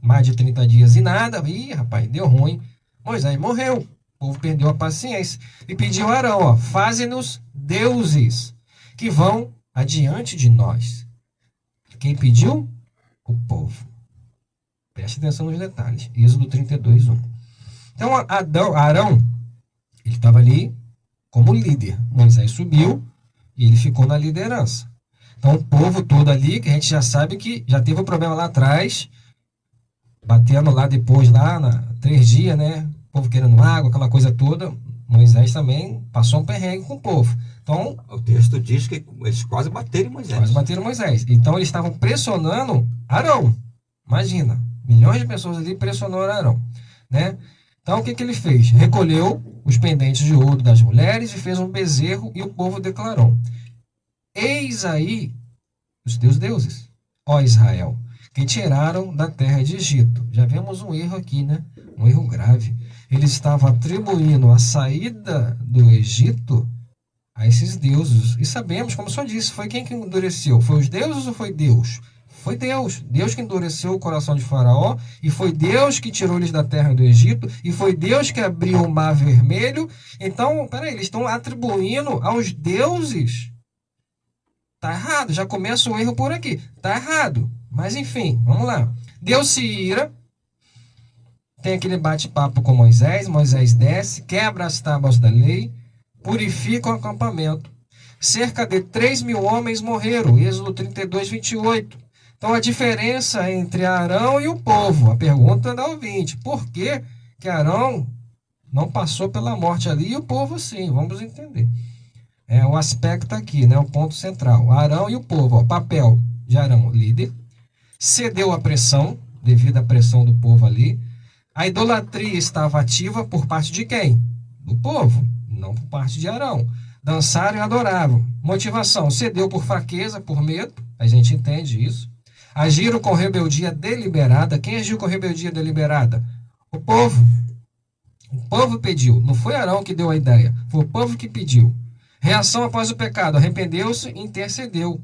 mais de 30 dias e nada. Ih, rapaz, deu ruim. Moisés morreu. O povo perdeu a paciência. E pediu a Arão, ó, faze-nos deuses que vão adiante de nós. Quem pediu? O povo. Preste atenção nos detalhes. Êxodo 32, 1. Então, Arão, ele estava ali como líder. Moisés subiu e ele ficou na liderança. Então, o povo todo ali, que a gente já sabe que já teve um problema lá atrás, batendo lá depois, lá 3 dias, né? O povo querendo água, aquela coisa toda. Moisés também passou um perrengue com o povo. Então, o texto diz que eles quase bateram em Moisés. Quase bateram Moisés. Então, eles estavam pressionando Arão. Imagina, milhões de pessoas ali pressionando Arão, né? Então, o que ele fez? Recolheu os pendentes de ouro das mulheres e fez um bezerro, e o povo declarou: eis aí os teus deuses, ó Israel, que tiraram da terra de Egito. Já vemos um erro aqui, né? Um erro grave. Eles estavam atribuindo a saída do Egito a esses deuses. E sabemos, como só disse, foi quem que endureceu? Foi os deuses ou foi Deus? Foi Deus. Deus que endureceu o coração de Faraó, e foi Deus que tirou eles da terra do Egito, e foi Deus que abriu o Mar Vermelho. Então, peraí, eles estão atribuindo aos deuses. Tá errado, já começa o erro por aqui. Tá errado. Mas enfim, vamos lá. Deus se ira, tem aquele bate-papo com Moisés, Moisés desce, quebra as tábuas da lei, purifica o acampamento. Cerca de 3.000 homens morreram, Êxodo 32, 28. Então, a diferença entre Arão e o povo, a pergunta da ouvinte, por que que Arão não passou pela morte ali e o povo sim? Vamos entender. É o aspecto aqui, né? O ponto central. Arão e o povo, ó, papel de Arão, líder, cedeu à pressão, devido à pressão do povo ali. A idolatria estava ativa por parte de quem? Do povo, não por parte de Arão. Dançaram e adoravam. Motivação, cedeu por fraqueza, por medo, a gente entende isso. Agiram com rebeldia deliberada. Quem agiu com rebeldia deliberada? O povo. O povo pediu. Não foi Arão que deu a ideia. Foi o povo que pediu. Reação após o pecado. Arrependeu-se e intercedeu.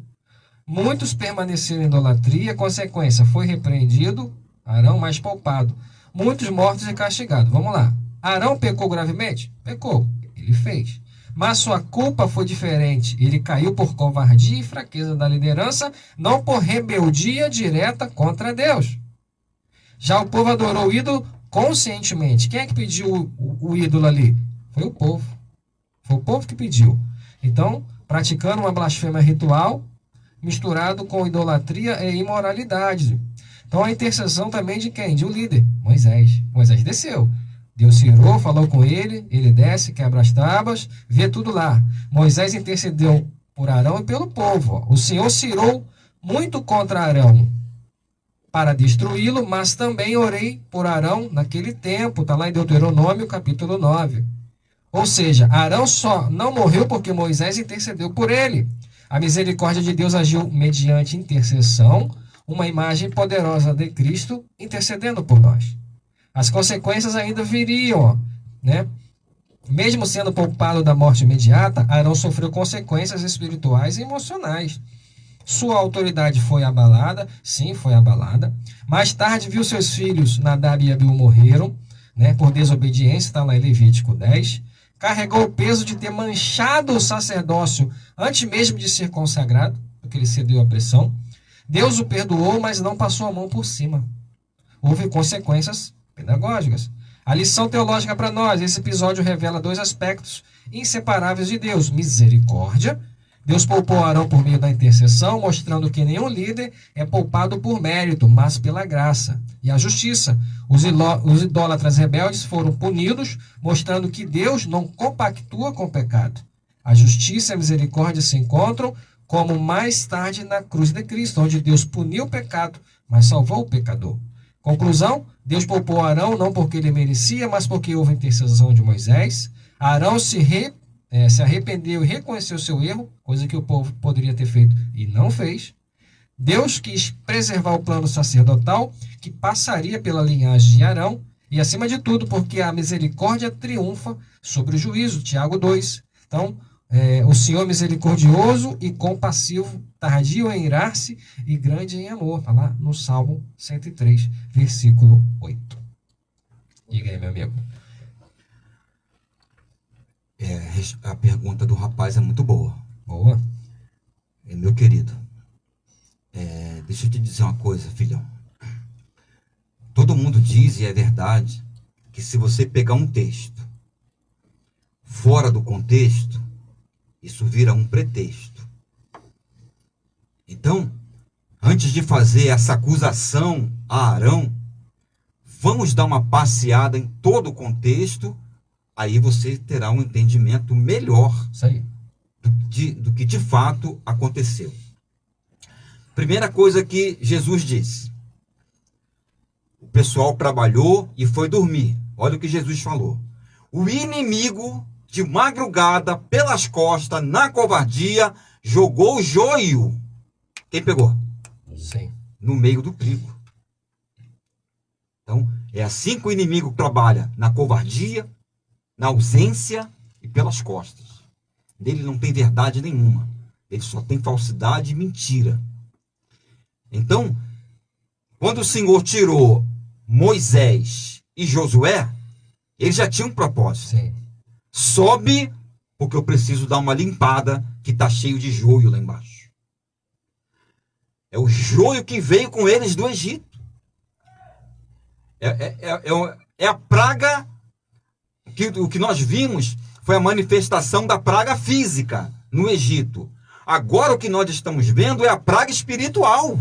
Muitos permaneceram em idolatria. Consequência, foi repreendido. Arão mais poupado. Muitos mortos e castigados. Vamos lá. Arão pecou gravemente? Pecou. Ele fez. Mas sua culpa foi diferente. Ele caiu por covardia e fraqueza da liderança, não por rebeldia direta contra Deus. Já o povo adorou o ídolo conscientemente. Quem é que pediu o ídolo ali? Foi o povo. Foi o povo que pediu. Então, praticando uma blasfêmia ritual, misturado com idolatria e imoralidade. Então, a intercessão também de quem? De um líder, Moisés. Moisés desceu. Deus cirou, falou com ele, ele desce, quebra as tábuas, vê tudo lá. Moisés intercedeu por Arão e pelo povo. O Senhor cirou muito contra Arão para destruí-lo, mas também orei por Arão naquele tempo. Está lá em Deuteronômio, capítulo 9. Ou seja, Arão só não morreu porque Moisés intercedeu por ele. A misericórdia de Deus agiu mediante intercessão, uma imagem poderosa de Cristo intercedendo por nós. As consequências ainda viriam, né? Mesmo sendo poupado da morte imediata, Arão sofreu consequências espirituais e emocionais. Sua autoridade foi abalada, sim, foi abalada. Mais tarde viu seus filhos Nadab e Abiú morreram, né, por desobediência, está lá em Levítico 10. Carregou o peso de ter manchado o sacerdócio antes mesmo de ser consagrado, porque ele cedeu à pressão. Deus o perdoou, mas não passou a mão por cima. Houve consequências pedagógicas. A lição teológica para nós, esse episódio revela dois aspectos inseparáveis de Deus: misericórdia. Deus poupou Arão por meio da intercessão, mostrando que nenhum líder é poupado por mérito, mas pela graça. E a justiça. Os idólatras rebeldes foram punidos, mostrando que Deus não compactua com o pecado. A justiça e a misericórdia se encontram, como mais tarde na cruz de Cristo, onde Deus puniu o pecado, mas salvou o pecador. Conclusão: Deus poupou Arão não porque ele merecia, mas porque houve intercessão de Moisés. Arão se arrependeu e reconheceu seu erro, coisa que o povo poderia ter feito e não fez. Deus quis preservar o plano sacerdotal, que passaria pela linhagem de Arão, e acima de tudo, porque a misericórdia triunfa sobre o juízo, Tiago 2. Então, o Senhor misericordioso e compassivo, tardio em irar-se e grande em amor, está lá no Salmo 103, versículo 8. Diga aí, meu amigo. A pergunta do rapaz é muito boa. Boa. Meu querido, deixa eu te dizer uma coisa, filhão. Todo mundo diz, e é verdade, que se você pegar um texto fora do contexto, isso vira um pretexto. Então, antes de fazer essa acusação a Arão, vamos dar uma passeada em todo o contexto, aí você terá um entendimento melhor Isso aí. do que de fato aconteceu. Primeira coisa que Jesus disse: o pessoal trabalhou e foi dormir. Olha o que Jesus falou: o inimigo, de madrugada, pelas costas, na covardia, jogou o joio. Quem pegou? Sim. No meio do trigo. Então, é assim que o inimigo trabalha: na covardia, na ausência e pelas costas. Nele não tem verdade nenhuma. Ele só tem falsidade e mentira. Então, quando o Senhor tirou Moisés e Josué, ele já tinha um propósito. Sim. Sobe, porque eu preciso dar uma limpada, que está cheio de joio lá embaixo. É o joio que veio com eles do Egito. É a praga, o que nós vimos foi a manifestação da praga física no Egito. Agora o que nós estamos vendo é a praga espiritual.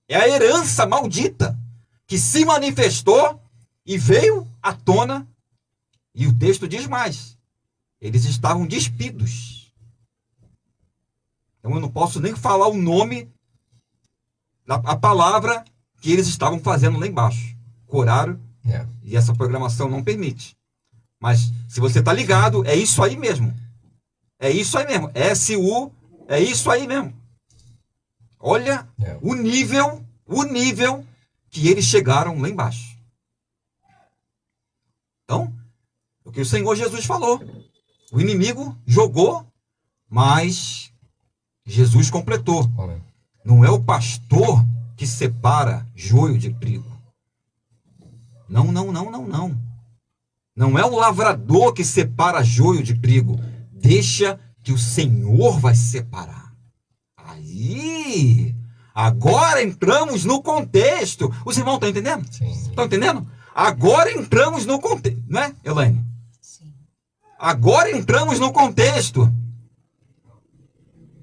É a herança maldita que se manifestou e veio à tona. E o texto diz mais: eles estavam despidos. Então eu não posso nem falar o nome, a palavra que eles estavam fazendo lá embaixo. Horário, e essa programação não permite. Mas se você está ligado, é isso aí mesmo. É isso aí mesmo. SU, é isso aí mesmo. Olha o nível que eles chegaram lá embaixo. Então, o que o Senhor Jesus falou: o inimigo jogou, mas Jesus completou. Não é o pastor que separa joio de trigo. Não. Não é o lavrador que separa joio de trigo. Deixa que o Senhor vai separar. Aí, agora entramos no contexto. Os irmãos estão entendendo? Sim. Estão entendendo? Agora entramos no contexto. Não é, Elaine? Sim. Agora entramos no contexto.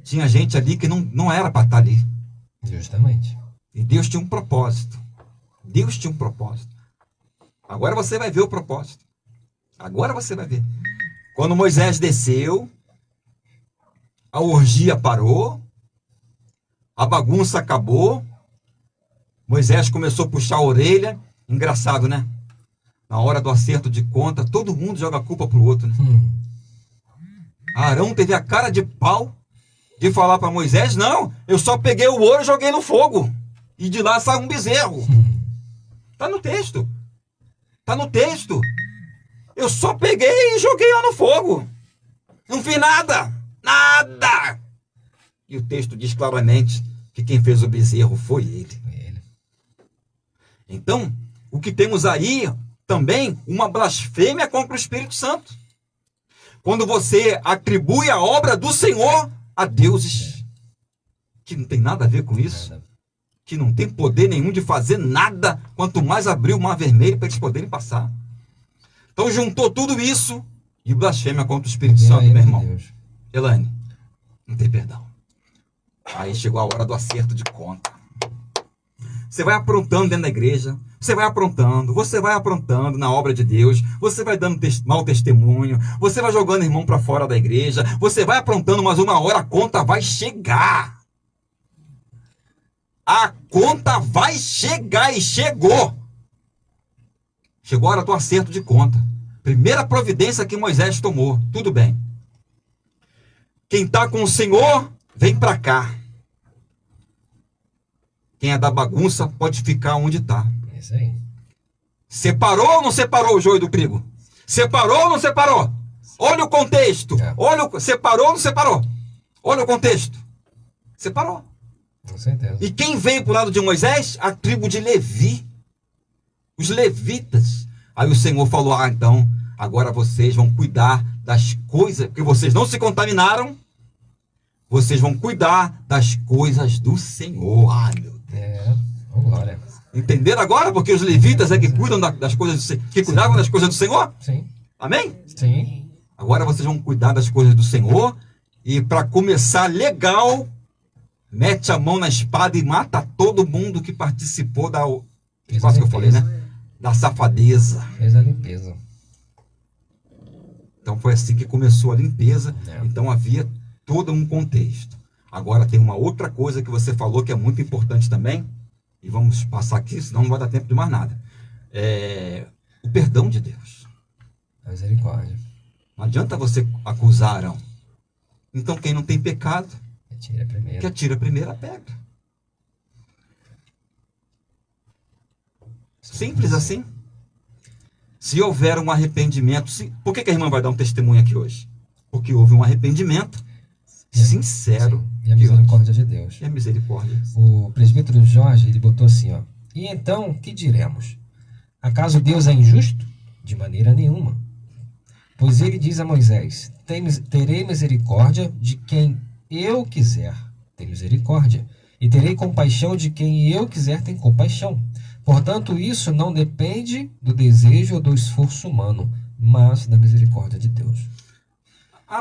Tinha gente ali que não era para estar ali. Justamente. E Deus tinha um propósito. Deus tinha um propósito. Agora você vai ver o propósito. Agora você vai ver. Quando Moisés desceu, a orgia parou, a bagunça acabou, Moisés começou a puxar a orelha. Engraçado, né? Na hora do acerto de conta, todo mundo joga a culpa pro outro, né? Arão teve a cara de pau de falar para Moisés: não, eu só peguei o ouro e joguei no fogo. E de lá sai um bezerro. Está no texto. Está no texto. Eu só peguei e joguei lá no fogo. Não vi nada. Nada. E o texto diz claramente que quem fez o bezerro foi ele. Então, o que temos aí também uma blasfêmia contra o Espírito Santo. Quando você atribui a obra do Senhor a deuses que não tem nada a ver com isso, que não tem poder nenhum de fazer nada, quanto mais abrir o mar vermelho para eles poderem passar. Então juntou tudo isso e blasfêmia contra o Espírito Santo, meu irmão. Elaine, não tem perdão. Aí chegou a hora do acerto de conta. Você vai aprontando dentro da igreja, você vai aprontando na obra de Deus, você vai dando mau testemunho, você vai jogando irmão para fora da igreja, você vai aprontando, mas uma hora a conta vai chegar. A conta vai chegar e chegou. Chegou a hora do acerto de conta. Primeira providência que Moisés tomou. Tudo bem. Quem está com o Senhor, vem para cá. Quem é da bagunça pode ficar onde está. É isso aí. Separou ou não separou o joio do trigo? Separou ou não separou? Olha o contexto. Separou ou não separou? Olha o contexto. Separou. Com certeza. E quem veio para o lado de Moisés? A tribo de Levi. Os levitas. Aí o Senhor falou, então, agora vocês vão cuidar das coisas, porque vocês não se contaminaram, vocês vão cuidar das coisas do Senhor. Ai, meu Deus. Glória. Entenderam agora? Porque os levitas é que cuidam das coisas do Senhor, que cuidavam das coisas do Senhor? Sim. Amém? Sim. Agora vocês vão cuidar das coisas do Senhor, e para começar legal, mete a mão na espada e mata todo mundo que participou da... Quase que eu falei, né? Da safadeza. Fez a limpeza. Então foi assim que começou a limpeza. Então havia todo um contexto. Agora tem uma outra coisa que você falou que é muito importante também. E vamos passar aqui, senão não vai dar tempo de mais nada. O perdão de Deus. A misericórdia. Não adianta você acusar Arão. Então quem não tem pecado, que atira a primeira pedra. Simples assim. Se houver um arrependimento... Por que a irmã vai dar um testemunho aqui hoje? Porque houve um arrependimento sincero. E a misericórdia de Deus. E a misericórdia. O presbítero Jorge, ele botou assim, ó. E então, que diremos? Acaso Deus é injusto? De maneira nenhuma. Pois ele diz a Moisés, terei misericórdia de quem eu quiser. Tem misericórdia. E terei compaixão de quem eu quiser ter compaixão. Portanto, isso não depende do desejo ou do esforço humano, mas da misericórdia de Deus.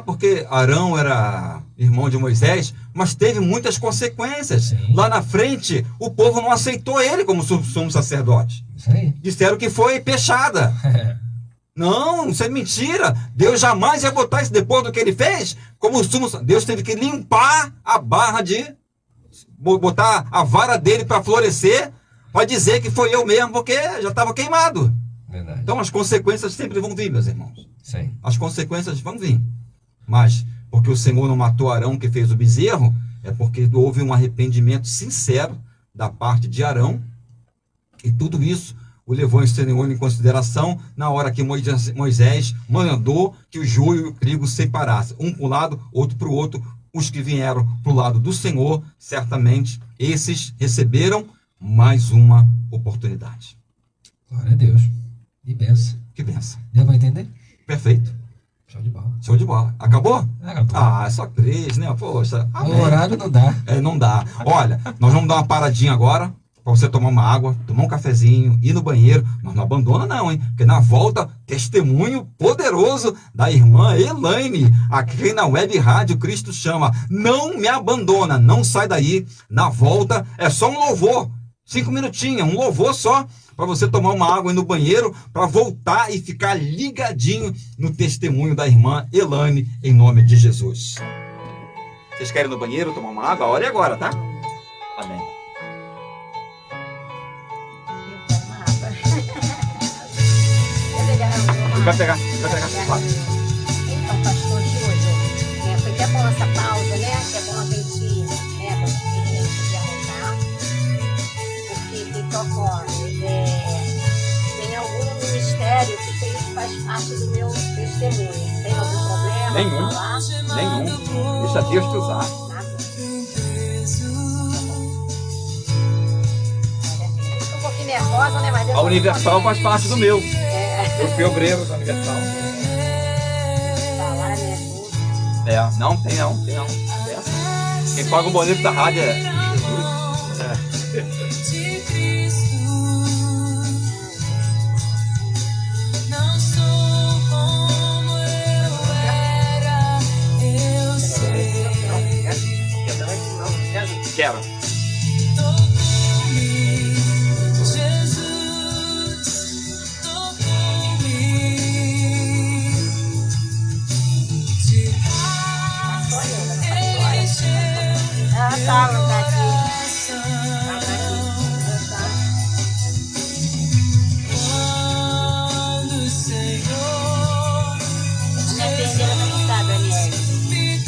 Porque Arão era irmão de Moisés, mas teve muitas consequências. Sim. Lá na frente, o povo não aceitou ele como sumo sacerdote. Isso aí. Disseram que foi pechada. Não, isso é mentira. Deus jamais ia botar isso depois do que ele fez. Como sumo, Deus teve que limpar a barra botar a vara dele para florescer, para dizer que foi eu mesmo, porque já estava queimado. Verdade. Então as consequências sempre vão vir, meus irmãos. Sim. As consequências vão vir. Mas, porque o Senhor não matou Arão que fez o bezerro, é porque houve um arrependimento sincero da parte de Arão, e tudo isso o levou em consideração na hora que Moisés mandou que o joio e o trigo separassem, um para um lado, outro para o outro. Os que vieram para o lado do Senhor, certamente, esses receberam mais uma oportunidade. Glória a Deus. E benção. Que benção. Deu para entender? Perfeito. Show de bola. Show de bola. Acabou? Acabou. É só 3, né? Poxa. O horário não dá. Não dá. Olha, nós vamos dar uma paradinha agora, para você tomar uma água, tomar um cafezinho, ir no banheiro, mas não abandona não, hein? Porque na volta, testemunho poderoso da irmã Elaine, aqui na Web Rádio Cristo Chama. Não me abandona, não sai daí. Na volta, é só um louvor, 5 minutinhos, um louvor só, para você tomar uma água aí no banheiro, para voltar e ficar ligadinho no testemunho da irmã Elaine, em nome de Jesus. Vocês querem ir no banheiro, tomar uma água? A hora é agora, tá? Amém. Vai pegar. Vai. Então, pastor Júlio, foi até bom essa pausa, né? Que é bom a gente, dialogar, porque tem que ocorre. Tem algum ministério que faz parte do Nenhum. Deixa Deus te usar. Tô um pouquinho nervosa, né? Mas A Universal faz parte do meu. Eu fui obreiro da Universal. falar, né? Não, tem não. Quem paga o boleto da rádio é Jesus. De Cristo, não sou como eu era, eu sei. Quero. Tocou-me, Jesus, tocou-me. De paz, Ele encheu Ah, tá, não tá aqui. quando o Senhor Minha terceira não está, Daniel. me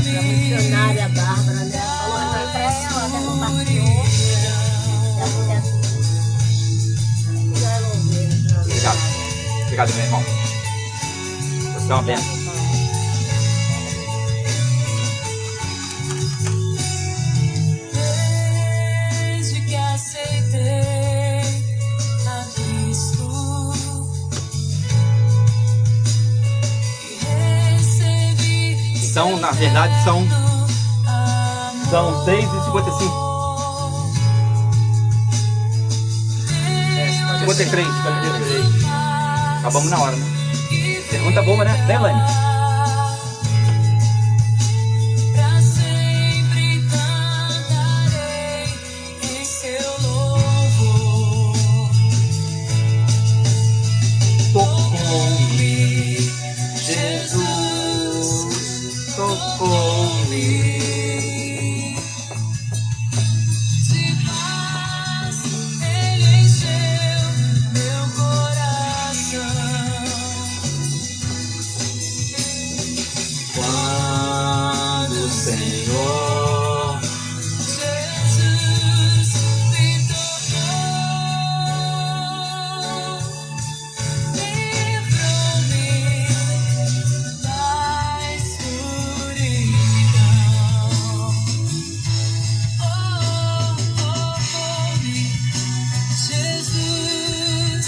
A missionária Bárbara, né? Falou pra ela, né? Compartilhou. Obrigado. Obrigado, meu irmão. Você é uma benção. desde que aceitei a Cristo e recebi. Então, na verdade, são 6h55. 53. Acabamos na hora, né? Pergunta boa, né? Vem, Lani. Pra sempre cantarei em seu louvor. Tocou-me, Jesus, tocou-me. De paz, Ele encheu meu coração. Quando o Senhor Jesus me tocou, livrou-me da escuridão. Tocou-me, Jesus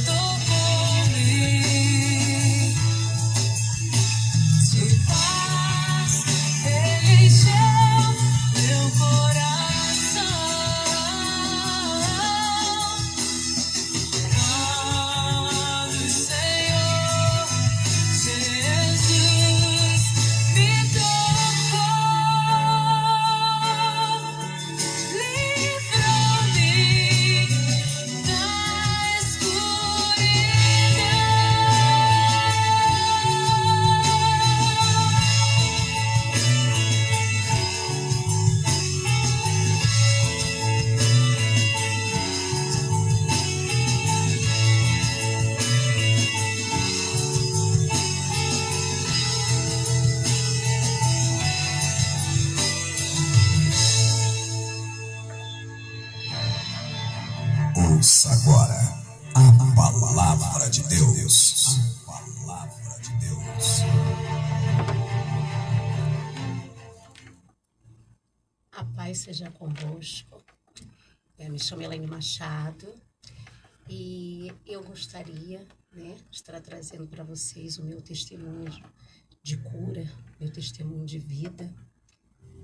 tocou-me. De paz, Ele encheu meu coração. Quando o Senhor Jesus me tocou, livrou-me da Ouça agora a palavra de Deus. A palavra de Deus. A paz seja convosco. Eu me chamo Elaine Machado e eu gostaria, né, de estar trazendo para vocês o meu testemunho de cura, meu testemunho de vida,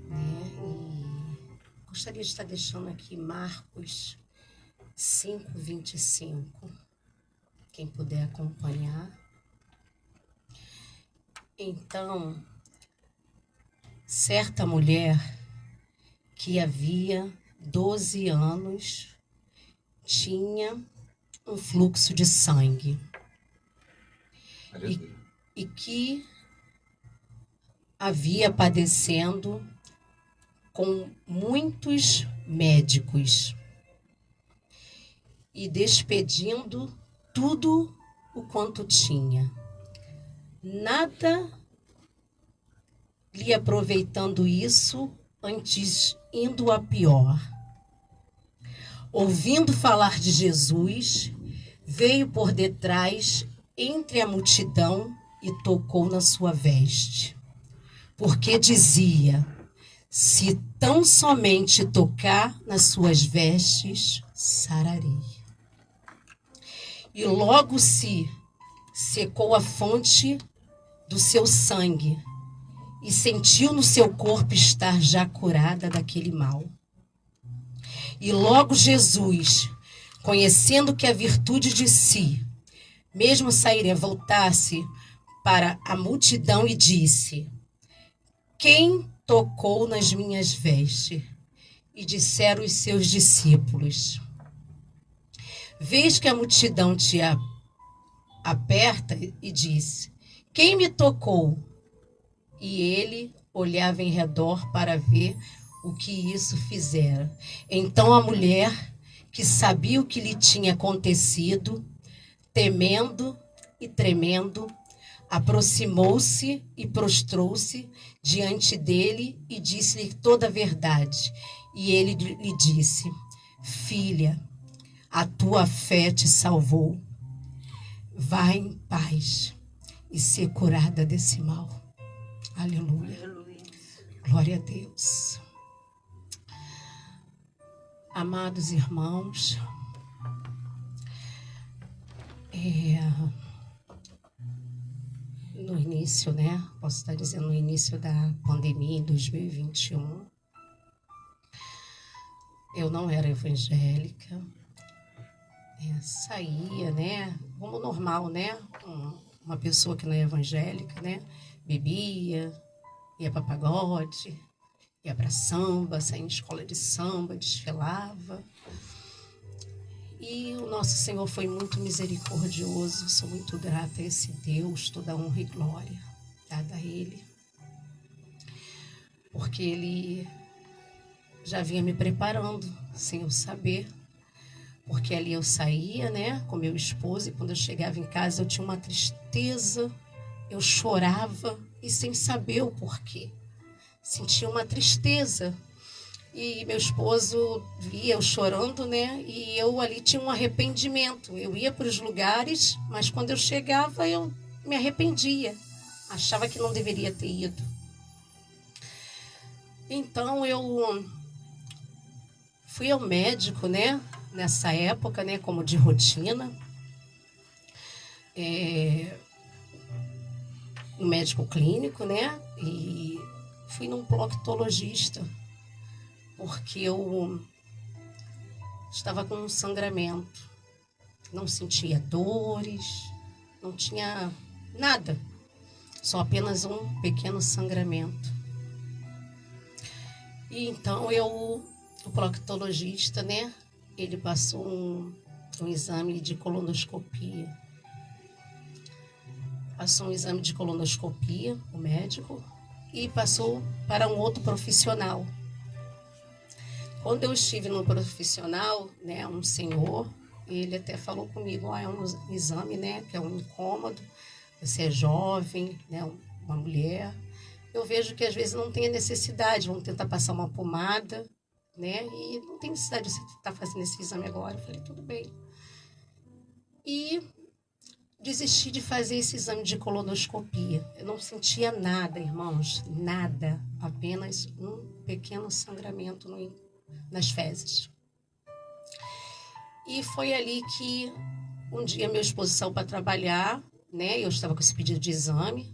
né? E gostaria de estar deixando aqui Marcos 5:25. Quem puder acompanhar. Então, certa mulher que havia 12 anos tinha um fluxo de sangue e que havia padecendo com muitos médicos e despedindo tudo o quanto tinha. Nada lhe aproveitando isso, antes indo a pior. Ouvindo falar de Jesus, veio por detrás, entre a multidão, e tocou na sua veste. Porque dizia: se tão somente tocar nas suas vestes, sararei. E logo se secou a fonte do seu sangue, e sentiu no seu corpo estar já curada daquele mal. E logo Jesus, conhecendo que a virtude de si, mesmo sairia, voltasse para a multidão e disse: quem tocou nas minhas vestes? E disseram os seus discípulos: vês que a multidão te aperta, e disse: quem me tocou? E ele olhava em redor para ver o que isso fizera. Então a mulher, que sabia o que lhe tinha acontecido, temendo e tremendo, aproximou-se e prostrou-se diante dele e disse-lhe toda a verdade. E ele lhe disse: filha, a tua fé te salvou. Vá em paz e ser curada desse mal. Aleluia. Glória a Deus. Amados irmãos, no início, né? Posso estar dizendo no início da pandemia, em 2021, eu não era evangélica, saía, né? Como normal, né? Uma pessoa que não é evangélica, né? Bebia, ia para pagode, ia para samba, saía em escola de samba, desfilava. E o nosso Senhor foi muito misericordioso, sou muito grata a esse Deus, toda honra e glória dada a Ele. Porque Ele já vinha me preparando, sem eu saber. Porque ali eu saía, né, com meu esposo, e quando eu chegava em casa eu tinha uma tristeza, eu chorava, e sem saber o porquê. Sentia uma tristeza. E meu esposo via eu chorando, né? E eu ali tinha um arrependimento. Eu ia para os lugares, mas quando eu chegava eu me arrependia. Achava que não deveria ter ido. Então eu fui ao médico, né? Nessa época, né? Como de rotina. Um médico clínico, né? E fui num proctologista, porque eu estava com um sangramento. Não sentia dores, não tinha nada, só apenas um pequeno sangramento. E então o proctologista, né, ele passou um exame de colonoscopia. Passou um exame de colonoscopia, o médico, e passou para um outro profissional. Quando eu estive no profissional, né, um senhor, ele até falou comigo: é um exame, né, que é um incômodo, você é jovem, né, uma mulher. Eu vejo que às vezes não tem a necessidade, vamos tentar passar uma pomada, né, e não tem necessidade de você estar fazendo esse exame agora. Eu falei: tudo bem. E desisti de fazer esse exame de colonoscopia. Eu não sentia nada, irmãos, nada, apenas um pequeno sangramento nas fezes. E foi ali que um dia meu esposo saiu para trabalhar, né? Eu estava com esse pedido de exame,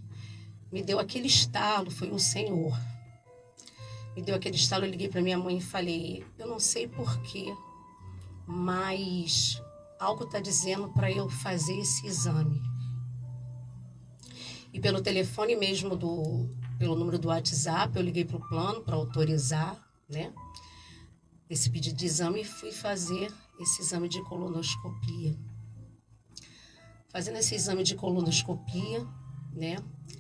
me deu aquele estalo, foi o Senhor. Me deu aquele estalo, eu liguei para minha mãe e falei: eu não sei porquê, mas algo está dizendo para eu fazer esse exame. E pelo telefone mesmo, pelo número do WhatsApp, eu liguei para o plano para autorizar, né, esse pedido de exame, e fui fazer esse exame de colonoscopia. Fazendo esse exame de colonoscopia, né,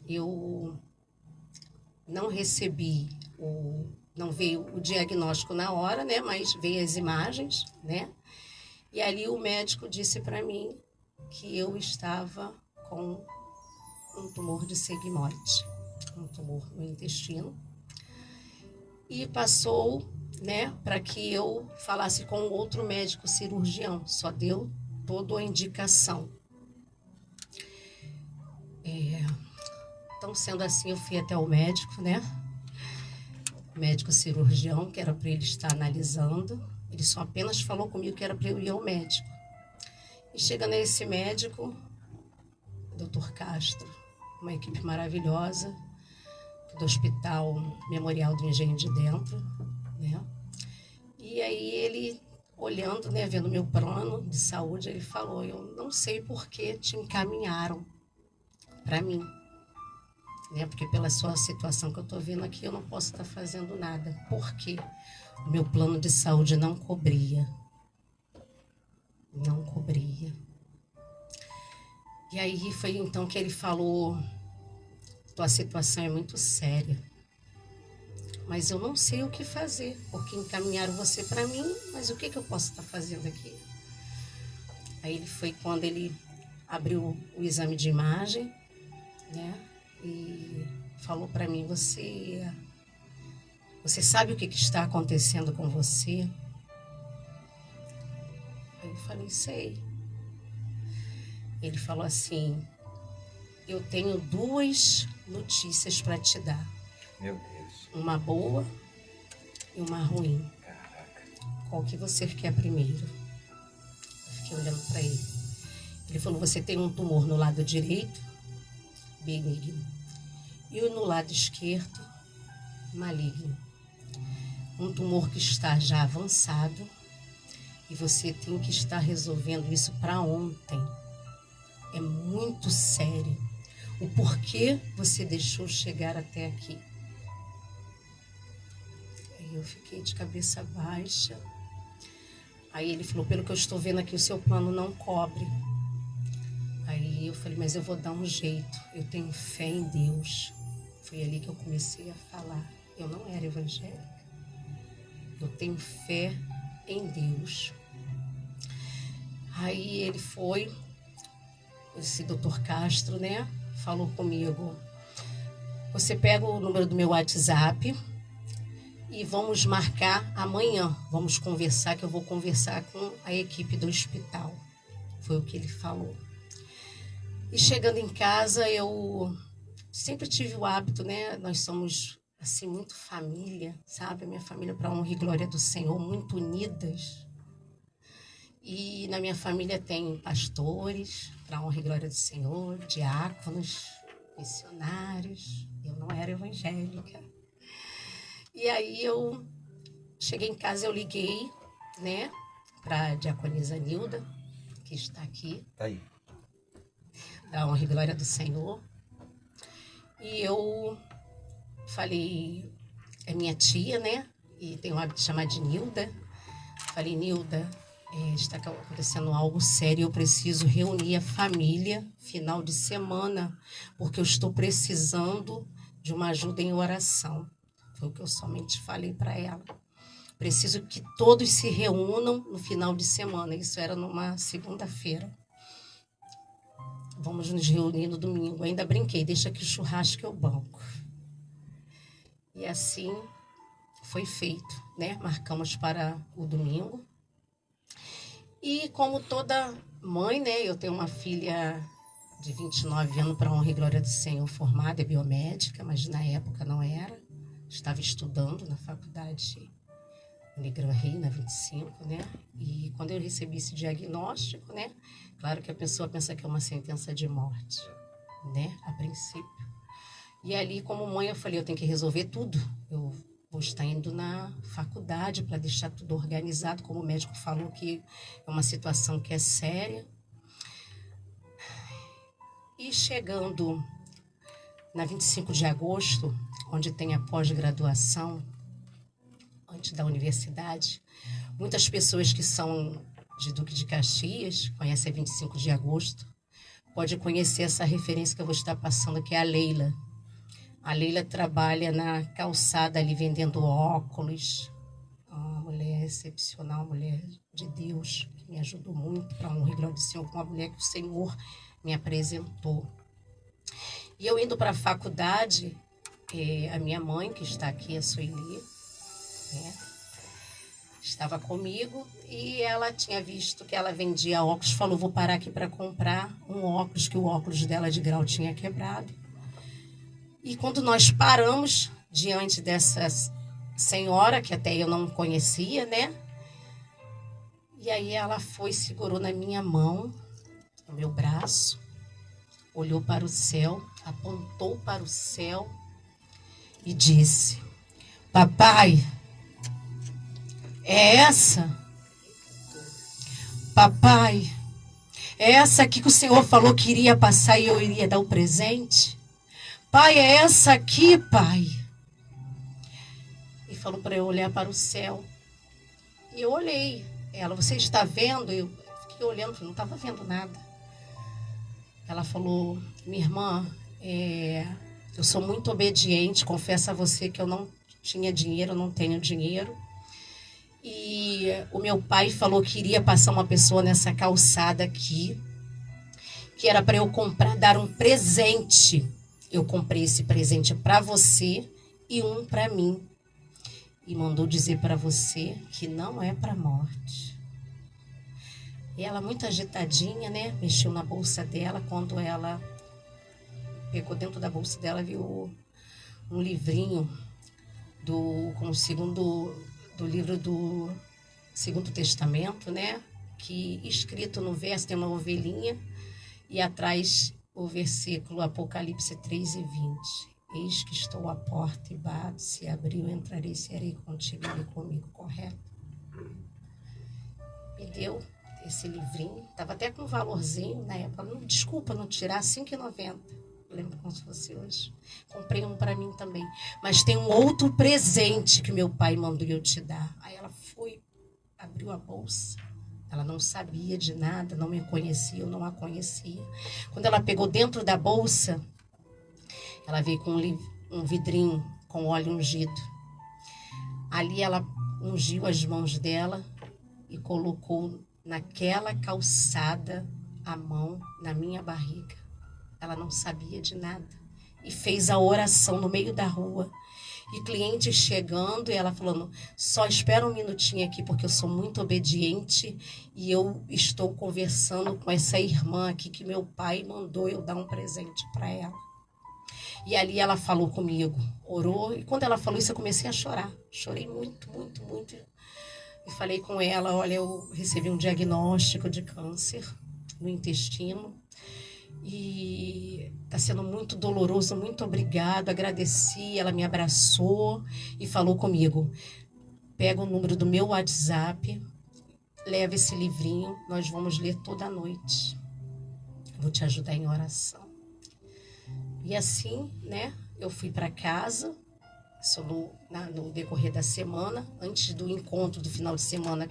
eu não recebi, não veio o diagnóstico na hora, né, mas veio as imagens, né. E ali o médico disse para mim que eu estava com um tumor de sigmoide, um tumor no intestino. E passou, né, para que eu falasse com outro médico cirurgião. Só deu toda a indicação. Então, sendo assim, eu fui até o médico, né? Médico cirurgião, que era para ele estar analisando. Ele só apenas falou comigo que era para eu ir ao médico. E chegando a esse médico, Dr. Castro, uma equipe maravilhosa, do Hospital Memorial do Engenho de Dentro, né? E aí ele, olhando, né, vendo meu plano de saúde, ele falou: eu não sei por que te encaminharam para mim, né? Porque pela sua situação que eu estou vendo aqui, eu não posso estar fazendo nada. Por quê? O meu plano de saúde não cobria. Não cobria. E aí foi então que ele falou: tua situação é muito séria, mas eu não sei o que fazer, porque encaminharam você para mim, mas o que eu posso estar fazendo aqui? Aí ele foi quando ele abriu o exame de imagem, né? E falou para mim: você sabe o que está acontecendo com você? Aí eu falei: sei. Ele falou assim: eu tenho 2 notícias para te dar. Meu Deus. Uma boa e uma ruim. Caraca. Qual que você quer primeiro? Eu fiquei olhando para ele. Ele falou: você tem um tumor no lado direito, benigno, e no lado esquerdo, maligno. Um tumor que está já avançado e você tem que estar resolvendo isso para ontem. É muito sério. O porquê você deixou chegar até aqui. Aí eu fiquei de cabeça baixa. Aí ele falou: pelo que eu estou vendo aqui, o seu plano não cobre. Aí eu falei: mas eu vou dar um jeito. Eu tenho fé em Deus. Foi ali que eu comecei a falar. Eu não era evangélica. Eu tenho fé em Deus. Aí ele foi, esse Dr. Castro, né? Falou comigo: você pega o número do meu WhatsApp e vamos marcar amanhã. Vamos conversar, que eu vou conversar com a equipe do hospital. Foi o que ele falou. E chegando em casa, eu sempre tive o hábito, né? Nós somos, assim, muito família, sabe? A minha família, para honra e glória do Senhor, muito unidas. E na minha família tem pastores, para honra e glória do Senhor, diáconos, missionários. Eu não era evangélica. E aí eu cheguei em casa, eu liguei, né, para a diaconisa Nilda, que está aqui. Tá aí. Da honra e glória do Senhor. E eu falei: é minha tia, né? E tem o hábito de chamar de Nilda. Falei: Nilda, está acontecendo algo sério, eu preciso reunir a família final de semana, porque eu estou precisando de uma ajuda em oração. Foi o que eu somente falei para ela. Preciso que todos se reúnam no final de semana. Isso era numa segunda-feira. Vamos nos reunir no domingo. Ainda brinquei: deixa que o churrasco eu banco. E assim foi feito, né? Marcamos para o domingo. E como toda mãe, né? Eu tenho uma filha de 29 anos, para honra e glória do Senhor, formada, é biomédica, mas na época não era. Estava estudando na faculdade Negrão Rei, na 25, né? E quando eu recebi esse diagnóstico, né? Claro que a pessoa pensa que é uma sentença de morte, né? A princípio. E ali, como mãe, eu falei: eu tenho que resolver tudo. Eu vou estar indo na faculdade para deixar tudo organizado, como o médico falou que é uma situação que é séria. E chegando na 25 de agosto, onde tem a pós-graduação, antes da universidade, muitas pessoas que são de Duque de Caxias, conhecem a 25 de agosto, pode conhecer essa referência que eu vou estar passando, que é a Leila. A Leila trabalha na calçada ali vendendo óculos. Uma mulher excepcional, mulher de Deus, que me ajudou muito para honra e glória do Senhor, uma mulher que o Senhor me apresentou. E eu indo para a faculdade, a minha mãe, que está aqui, a Sueli, né? estava comigo e ela tinha visto que ela vendia óculos, falou, vou parar aqui para comprar um óculos, que o óculos dela de grau tinha quebrado. E quando nós paramos diante dessa senhora, que até eu não conhecia, né? E aí ela foi, segurou na minha mão, no meu braço, olhou para o céu, apontou para o céu e disse, papai, é essa? Papai, é essa aqui que o Senhor falou que iria passar e eu iria dar o presente? Pai, é essa aqui, pai? E falou para eu olhar para o céu. E eu olhei. Ela, você está vendo? Eu fiquei olhando, não estava vendo nada. Ela falou, minha irmã, eu sou muito obediente, confesso a você que eu não tinha dinheiro, não tenho dinheiro. E o meu pai falou que iria passar uma pessoa nessa calçada aqui, que era para eu comprar, dar um presente. Eu comprei esse presente para você e um para mim. E mandou dizer para você que não é para morte. E ela muito agitadinha, né? Mexeu na bolsa dela. Quando ela pegou dentro da bolsa dela, viu um livrinho do livro do Segundo Testamento, né? Que escrito no verso tem uma ovelhinha e atrás o versículo Apocalipse 3 e 20. Eis que estou à porta e bato, se abrir eu entrarei e serei contigo e comigo, correto? Me deu esse livrinho, estava até com um valorzinho na época, desculpa não tirar, R$5,90. Lembro como se fosse hoje. Comprei um para mim também. Mas tem um outro presente que meu pai mandou eu te dar. Aí ela foi, abriu a bolsa. Ela não sabia de nada, não me conhecia, eu não a conhecia. Quando ela pegou dentro da bolsa, ela veio com um vidrinho com óleo ungido. Ali ela ungiu as mãos dela e colocou naquela calçada a mão na minha barriga. Ela não sabia de nada. E fez a oração no meio da rua. E cliente chegando e ela falando, só espera um minutinho aqui porque eu sou muito obediente e eu estou conversando com essa irmã aqui que meu pai mandou eu dar um presente para ela. E ali ela falou comigo, orou, e quando ela falou isso eu comecei a chorar. Chorei muito, muito, muito. E falei com ela, olha, eu recebi um diagnóstico de câncer no intestino. E está sendo muito doloroso, muito obrigado, agradeci, ela me abraçou e falou comigo, pega o número do meu WhatsApp, leva esse livrinho, nós vamos ler toda noite, vou te ajudar em oração. E assim, né, eu fui para casa, isso no decorrer da semana, antes do encontro do final de semana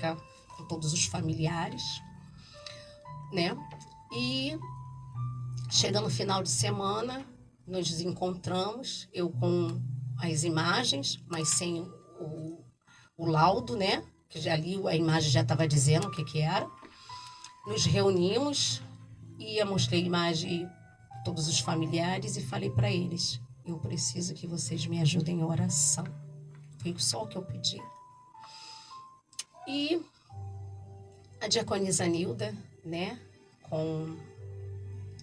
com todos os familiares, né, e chegando no final de semana, nos encontramos, eu com as imagens, mas sem o laudo, né? Que já ali a imagem já estava dizendo o que era. Nos reunimos e eu mostrei a imagem a todos os familiares e falei para eles, eu preciso que vocês me ajudem em oração. Foi só o que eu pedi. E a diaconisa Nilda, né? Com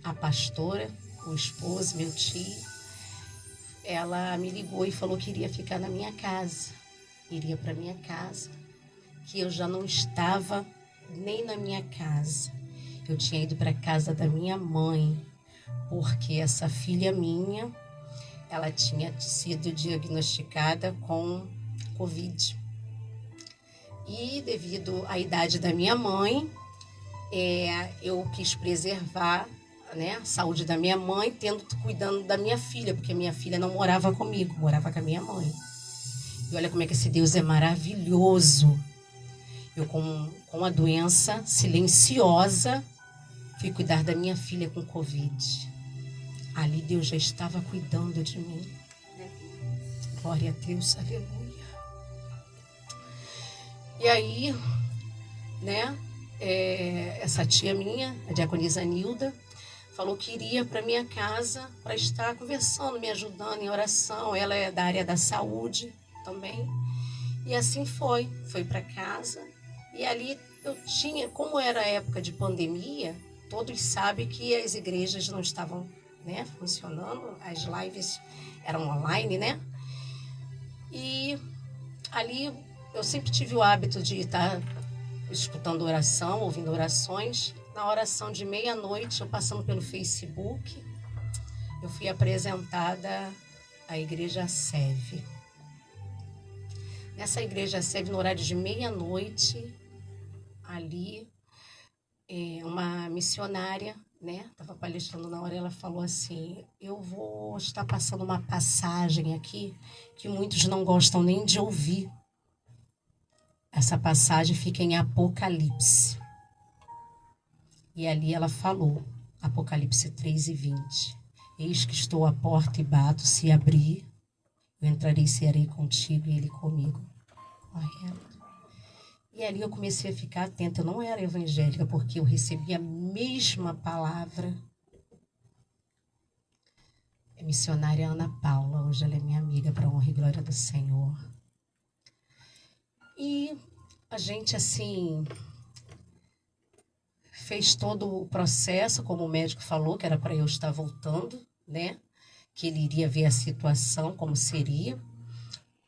a pastora, o esposo, meu tio, ela me ligou e falou que iria ficar na minha casa, iria para minha casa, que eu já não estava nem na minha casa, eu tinha ido para a casa da minha mãe, porque essa filha minha, ela tinha sido diagnosticada com Covid. E devido à idade da minha mãe, eu quis preservar, né, a saúde da minha mãe, cuidando da minha filha, porque minha filha não morava comigo, morava com a minha mãe. E olha como é que esse Deus é maravilhoso. Eu com a doença silenciosa, fui cuidar da minha filha com Covid. Ali Deus já estava cuidando de mim. Glória a Deus, aleluia. E aí, né, essa tia minha, a diaconisa Nilda, falou que iria para minha casa para estar conversando, me ajudando em oração. Ela é da área da saúde também. E assim foi para casa. E ali eu tinha, como era a época de pandemia, todos sabem que as igrejas não estavam, né, funcionando, as lives eram online, né? E ali eu sempre tive o hábito de estar escutando oração, ouvindo orações. Na oração de meia-noite, eu passando pelo Facebook, eu fui apresentada à igreja SEV. Nessa igreja SEV, no horário de meia-noite, ali, uma missionária, né, estava palestrando na hora, ela falou assim: eu vou estar passando uma passagem aqui que muitos não gostam nem de ouvir. Essa passagem fica em Apocalipse. E ali ela falou, Apocalipse 3:20. Eis que estou à porta e bato, se abrir, eu entrarei e cearei contigo e ele comigo. Correto. E ali eu comecei a ficar atenta. Eu não era evangélica, porque eu recebi a mesma palavra. A missionária Ana Paula, hoje ela é minha amiga, para a honra e glória do Senhor. E a gente, assim, fez todo o processo, como o médico falou, que era para eu estar voltando, né? Que ele iria ver a situação, como seria.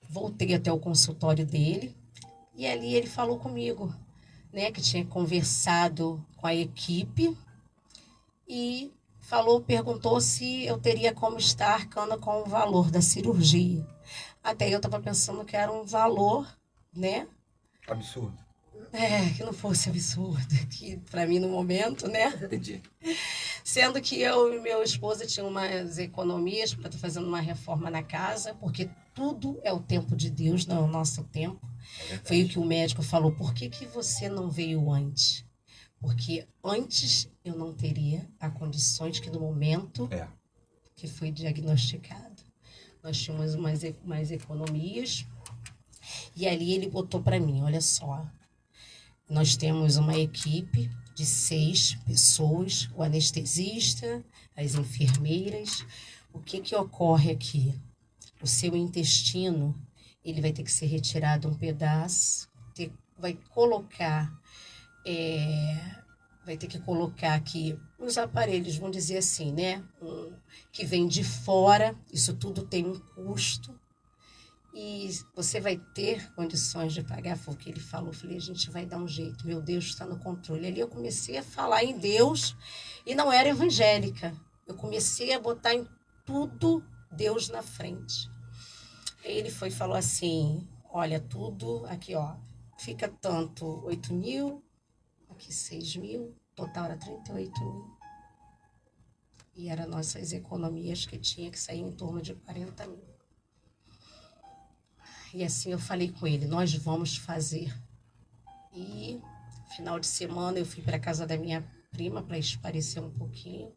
Voltei até o consultório dele e ali ele falou comigo, né? Que tinha conversado com a equipe e perguntou se eu teria como estar arcando com o valor da cirurgia. Até eu estava pensando que era um valor, né? Absurdo. Que não fosse absurdo, que para mim no momento, né? Entendi. Sendo que eu e meu esposo tinham umas economias para estar fazendo uma reforma na casa, porque tudo é o tempo de Deus, não é o nosso tempo. Foi o que o médico falou: por que você não veio antes? Porque antes eu não teria as condições que no momento que foi diagnosticado. Nós tínhamos mais economias. E ali ele botou para mim: olha só, nós temos uma equipe de 6 pessoas, o anestesista, as enfermeiras. O que ocorre aqui? O seu intestino, ele vai ter que ser retirado um pedaço, vai ter que colocar aqui os aparelhos, vamos dizer assim, né? Que vem de fora, isso tudo tem um custo. E você vai ter condições de pagar, foi o que ele falou. Eu falei: a gente vai dar um jeito, meu Deus está no controle. Ali eu comecei a falar em Deus e não era evangélica. Eu comecei a botar em tudo Deus na frente. Aí ele falou assim: olha, tudo aqui, ó, fica tanto 8 mil, aqui 6 mil, total era 38 mil. E eram nossas economias que tinha que sair em torno de 40 mil. E assim eu falei com ele: nós vamos fazer. E final de semana eu fui para a casa da minha prima para esparecer um pouquinho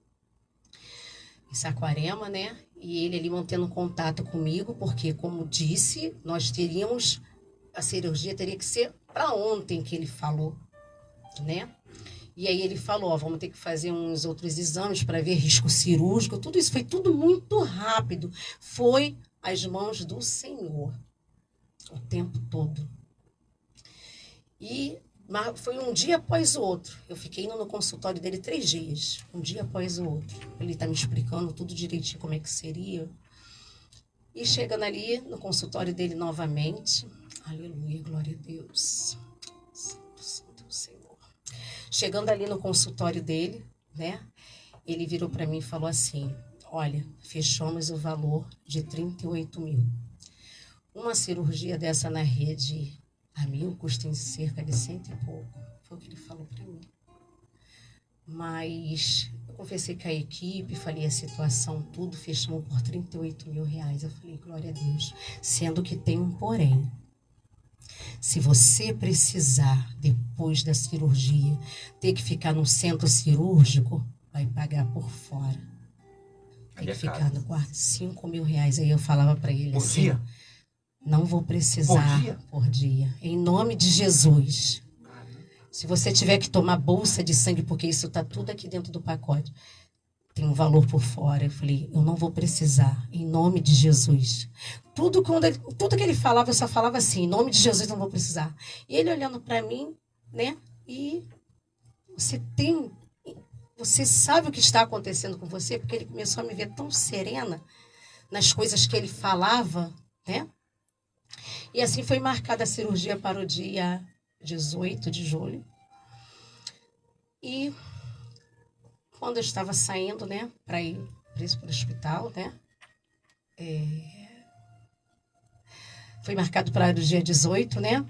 em Saquarema, né? E ele ali mantendo contato comigo, porque, como disse, nós teríamos, a cirurgia teria que ser para ontem, que ele falou, né? E aí ele falou: ó, vamos ter que fazer uns outros exames para ver risco cirúrgico. Tudo isso foi tudo muito rápido. Foi às mãos do Senhor o tempo todo. E foi um dia após o outro. Eu fiquei indo no consultório dele 3 dias, um dia após o outro. Ele está me explicando tudo direitinho como é que seria. E chegando ali no consultório dele novamente, aleluia, glória a Deus, santo, santo Senhor. Chegando ali no consultório dele, né? Ele virou para mim e falou assim: olha, fechamos o valor de 38 mil. Uma cirurgia dessa na rede Amil custa em cerca de 100 e pouco. Foi o que ele falou para mim. Mas eu conversei com a equipe, falei a situação, tudo, fechamos por 38 mil reais. Eu falei: glória a Deus. Sendo que tem um porém. Se você precisar, depois da cirurgia, ter que ficar no centro cirúrgico, vai pagar por fora. Tem que ficar no quarto, 5 mil reais. Aí eu falava para ele assim: dia? Não vou precisar por dia. Em nome de Jesus. Se você tiver que tomar bolsa de sangue, porque isso está tudo aqui dentro do pacote, tem um valor por fora. Eu falei, eu não vou precisar, em nome de Jesus. Tudo que ele falava, eu só falava assim, em nome de Jesus não vou precisar. E ele olhando para mim, né? E você sabe o que está acontecendo com você, porque ele começou a me ver tão serena nas coisas que ele falava, né? E assim foi marcada a cirurgia para o dia 18 de julho. E quando eu estava saindo, né, para ir para o hospital, né, foi marcado para o dia 18, né,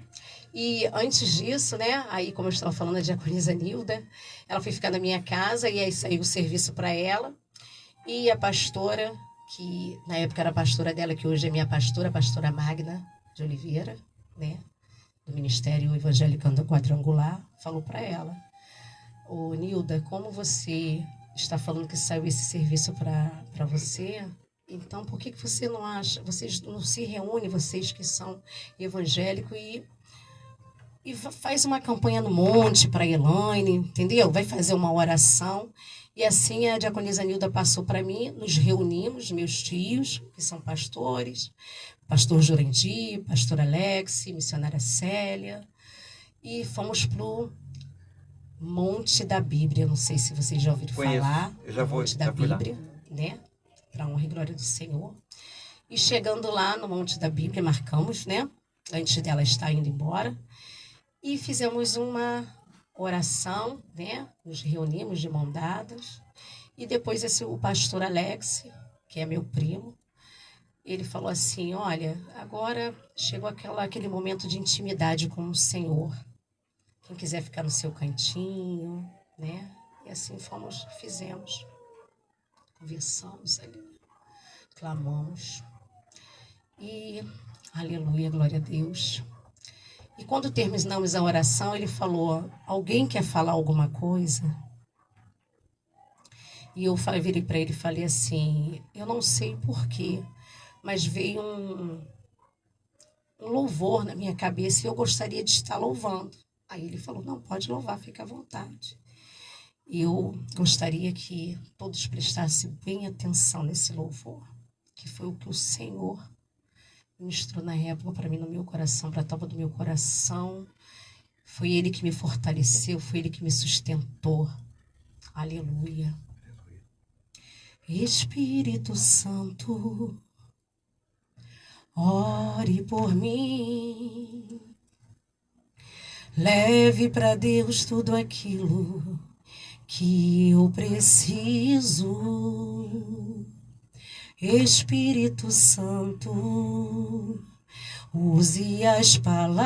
e antes disso, né, aí como eu estava falando, a diaconisa Nilda, ela foi ficar na minha casa e aí saiu o serviço para ela, e a pastora, que na época era a pastora dela, que hoje é minha pastora, a pastora Magna de Oliveira, né, do Ministério Evangélico Quadrangular, falou para ela, ô Nilda, como você está falando que saiu esse serviço para você, então por que você não acha, vocês não se reúnem, vocês que são evangélicos, e faz uma campanha no monte para a Elaine, entendeu? Vai fazer uma oração. E assim a diaconisa Nilda passou para mim, nos reunimos, meus tios, que são pastores, pastor Jurandir, pastor Alex, missionária Célia, e fomos para o Monte da Bíblia. Não sei se vocês já ouviram Conheço. falar. Eu já fui, Monte da já fui lá. Bíblia, né? Para honra e glória do Senhor. E chegando lá no Monte da Bíblia, marcamos, né? Antes dela estar indo embora. E fizemos uma oração, né? Nos reunimos de mão dadas. E depois o pastor Alex, que é meu primo, ele falou assim, olha, agora chegou aquele momento de intimidade com o Senhor. Quem quiser ficar no seu cantinho, né? E assim fizemos. Conversamos ali, clamamos. E, aleluia, glória a Deus. E quando terminamos a oração, ele falou, alguém quer falar alguma coisa? E eu virei para ele e falei assim, eu não sei porquê, mas veio um louvor na minha cabeça e eu gostaria de estar louvando. Aí ele falou, não, pode louvar, fica à vontade. E eu gostaria que todos prestassem bem atenção nesse louvor, que foi o que o Senhor ministrou na época para mim, no meu coração, para a tábua do meu coração. Foi Ele que me fortaleceu, foi Ele que me sustentou. Aleluia. Espírito Santo, ore por mim. Leve para Deus tudo aquilo que eu preciso. Espírito Santo, use as palavras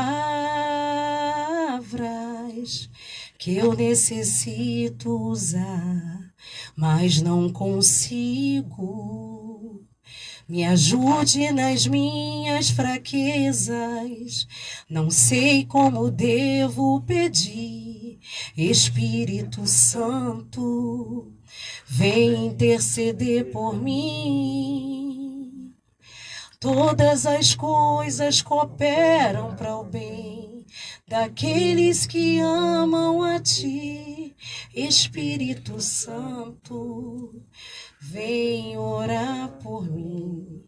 que eu necessito usar, mas não consigo. Me ajude nas minhas fraquezas, não sei como devo pedir. Espírito Santo, vem interceder por mim. Todas as coisas cooperam para o bem daqueles que amam a ti. Espírito Santo, vem orar por mim.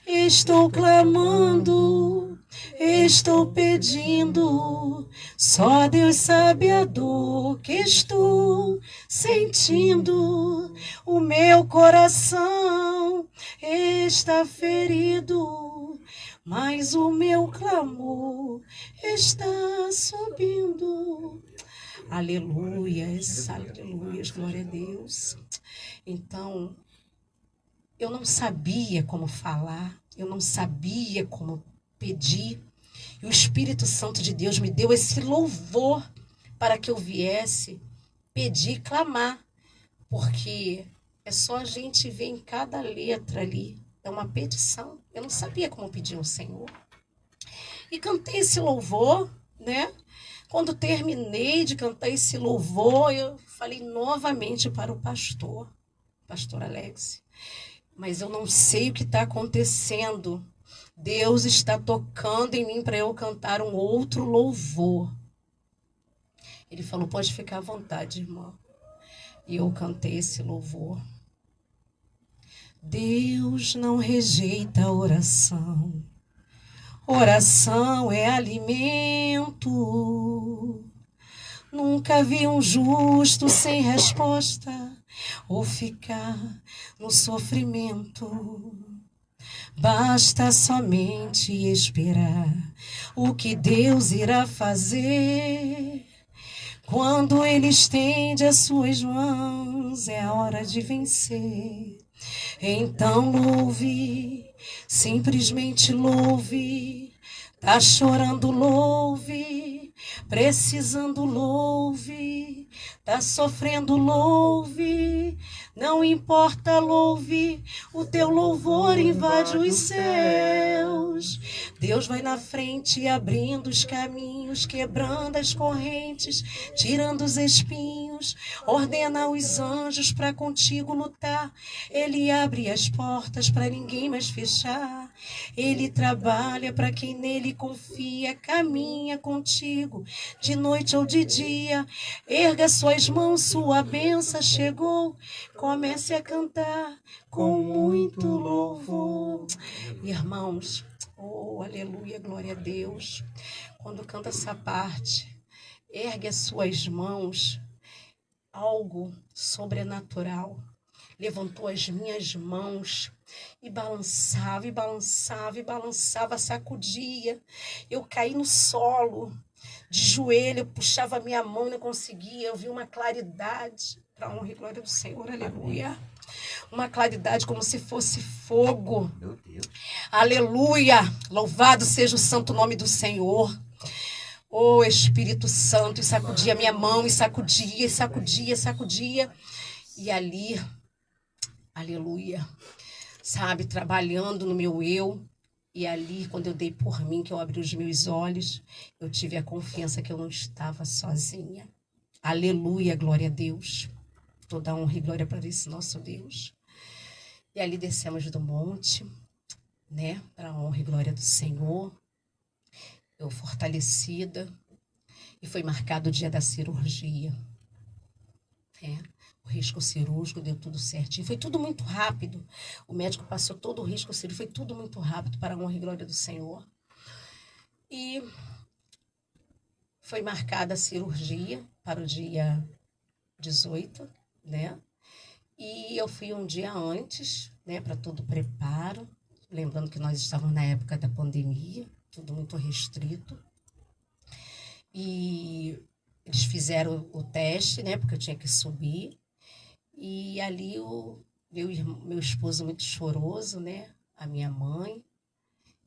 Estou clamando, estou pedindo, só Deus sabe a dor que estou sentindo. O meu coração está ferido, mas o meu clamor está subindo. Aleluias, aleluias, glória a Deus. Então, eu não sabia como falar, eu não sabia como pedir. E o Espírito Santo de Deus me deu esse louvor para que eu viesse pedir, clamar. Porque é só a gente ver em cada letra ali, é uma petição. Eu não sabia como pedir ao Senhor. E cantei esse louvor, né? Quando terminei de cantar esse louvor, eu falei novamente para o pastor Alex, mas eu não sei o que está acontecendo. Deus está tocando em mim para eu cantar um outro louvor. Ele falou, pode ficar à vontade, irmã. E eu cantei esse louvor. Deus não rejeita a oração. Oração é alimento. Nunca vi um justo sem resposta ou ficar no sofrimento. Basta somente esperar o que Deus irá fazer. Quando Ele estende as suas mãos, é a hora de vencer. Então louve, simplesmente louve. Tá chorando, louve. Precisando, louve. Tá sofrendo, louve. Não importa, louve. O teu louvor invade os céus. Deus vai na frente, abrindo os caminhos, quebrando as correntes, tirando os espinhos. Ordena os anjos para contigo lutar. Ele abre as portas para ninguém mais fechar. Ele trabalha para quem nele confia, caminha contigo de noite ou de dia. Erga suas mãos, sua bênção chegou. Comece a cantar com muito louvor. Irmãos, oh, aleluia, glória a Deus. Quando canta essa parte, ergue as suas mãos, algo sobrenatural. Levantou as minhas mãos e balançava, e balançava, e balançava, sacudia. Eu caí no solo, de joelho, eu puxava a minha mão e não conseguia. Eu vi uma claridade, para a honra e glória do Senhor, aleluia. Uma claridade como se fosse fogo. Meu Deus. Aleluia! Louvado seja o santo nome do Senhor. Oh, Espírito Santo, e sacudia minha mão, e sacudia, e sacudia, sacudia. E ali, aleluia, sabe, trabalhando no meu eu. E ali, quando eu dei por mim, que eu abri os meus olhos, eu tive a confiança que eu não estava sozinha. Aleluia, glória a Deus. Toda honra e glória para esse nosso Deus. E ali descemos do monte, né, para a honra e glória do Senhor. Eu fortalecida. E foi marcado o dia da cirurgia. O risco cirúrgico deu tudo certinho. Foi tudo muito rápido. O médico passou todo o risco cirúrgico. Foi tudo muito rápido para a honra e glória do Senhor. E foi marcada a cirurgia para o dia 18, né? E eu fui um dia antes, né, para todo o preparo. Lembrando que nós estávamos na época da pandemia, tudo muito restrito. E eles fizeram o teste, né, porque eu tinha que subir. E ali o meu esposo muito choroso, né, a minha mãe,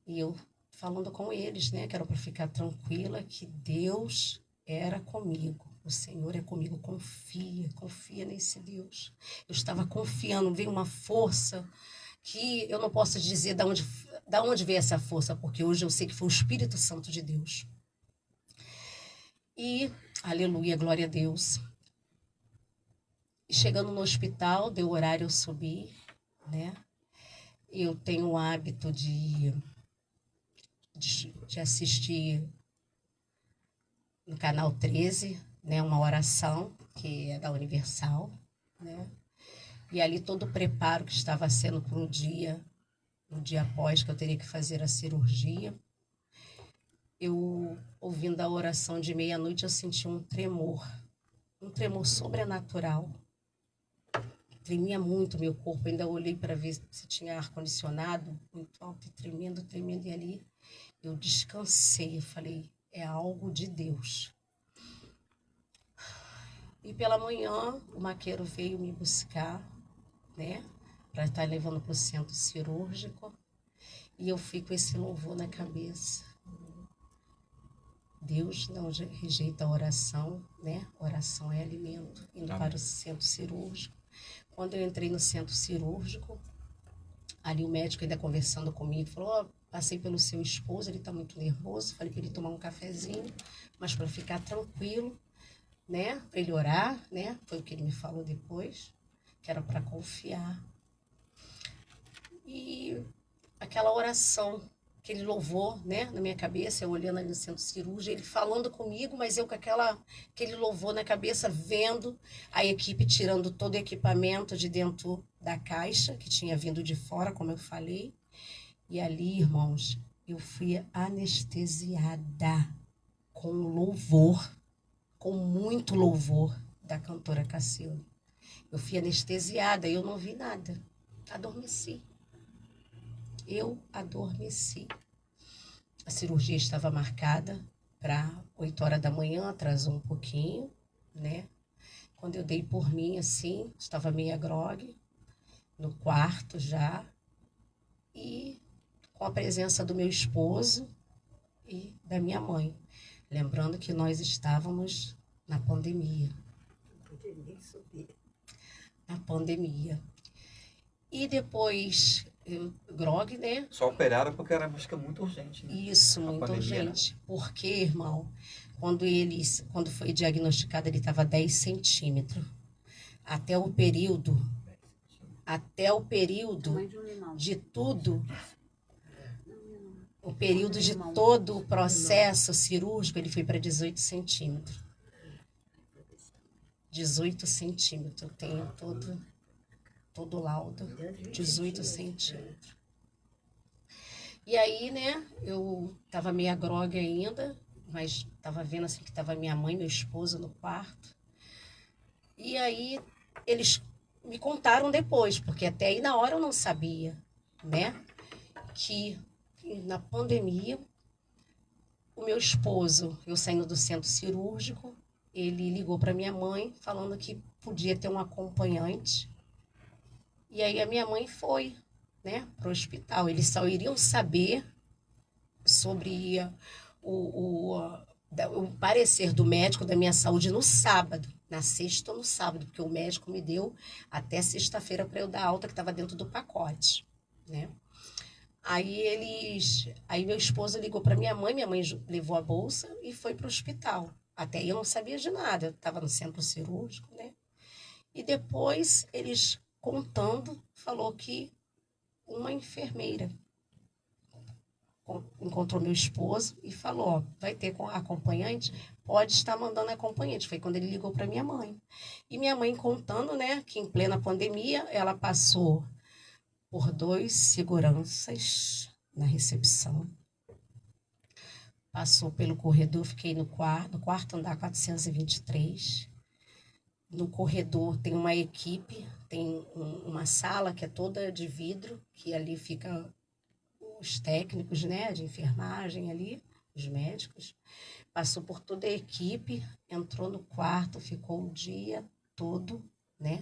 e eu falando com eles, né, que era para ficar tranquila, que Deus era comigo. O Senhor é comigo, confia nesse Deus. Eu estava confiando, veio uma força que eu não posso dizer da onde veio essa força, porque hoje eu sei que foi o Espírito Santo de Deus. E, aleluia, glória a Deus. E chegando no hospital, deu horário, eu subi, né? Eu tenho o hábito de assistir no canal 13, né, uma oração, que é da Universal, né? E ali todo o preparo que estava sendo para no dia após que eu teria que fazer a cirurgia, eu, ouvindo a oração de meia-noite, eu senti um tremor sobrenatural. Tremia muito meu corpo, ainda olhei para ver se tinha ar-condicionado, muito alto, e tremendo, e ali eu descansei, eu falei, é algo de Deus. E pela manhã, o maqueiro veio me buscar, né, para estar levando para o centro cirúrgico, e eu fui com esse louvor na cabeça. Deus não rejeita a oração, né? Oração é alimento, indo para o centro cirúrgico. Quando eu entrei no centro cirúrgico, ali o médico ainda conversando comigo, falou, passei pelo seu esposo, ele está muito nervoso, falei para ele tomar um cafezinho, mas para ficar tranquilo, né? Para ele orar, né? Foi o que ele me falou depois, que era para confiar. E aquela oração, aquele louvor, né, na minha cabeça, eu olhando ali no centro cirúrgico, ele falando comigo, mas eu com aquele louvor na cabeça, vendo a equipe tirando todo o equipamento de dentro da caixa, que tinha vindo de fora, como eu falei. E ali, irmãos, eu fui anestesiada com louvor, com muito louvor da cantora Cassiane. Eu fui anestesiada, eu não vi nada. Adormeci. Eu adormeci. A cirurgia estava marcada para 8 horas da manhã, atrasou um pouquinho, né? Quando eu dei por mim, assim, estava meia grogue, no quarto já, e com a presença do meu esposo e da minha mãe. Lembrando que nós estávamos na pandemia. Na pandemia. E depois, grogue, né? Só operaram porque era música muito urgente. Né? Isso, A muito pandemia, urgente. Porque, irmão, quando foi diagnosticado, ele estava 10 centímetros. Até o período de tudo, o período de todo o processo cirúrgico, ele foi para 18 centímetros. 18 centímetros. Eu tenho todo o laudo, 18 centímetros. E aí, né, eu tava meio grogue ainda, mas tava vendo assim que tava minha mãe e meu esposo no quarto. E aí, eles me contaram depois, porque até aí na hora eu não sabia, né, que na pandemia, o meu esposo, eu saindo do centro cirúrgico, ele ligou para minha mãe falando que podia ter um acompanhante. E aí a minha mãe foi, né, para o hospital. Eles só iriam saber sobre o parecer do médico da minha saúde no sábado, na sexta ou no sábado, porque o médico me deu até sexta-feira para eu dar alta, que estava dentro do pacote, né? Aí meu esposo ligou para minha mãe levou a bolsa e foi para o hospital. Até aí eu não sabia de nada, eu estava no centro cirúrgico, né? E depois eles contando, falou que uma enfermeira encontrou meu esposo e falou, ó, vai ter acompanhante? Pode estar mandando acompanhante. Foi quando ele ligou para minha mãe. E minha mãe contando, né, que em plena pandemia ela passou por 2 seguranças na recepção. Passou pelo corredor, fiquei no quarto andar 423. No corredor tem uma equipe, tem uma sala que é toda de vidro, que ali fica os técnicos, né, de enfermagem ali, os médicos. Passou por toda a equipe, entrou no quarto, ficou o dia todo, né?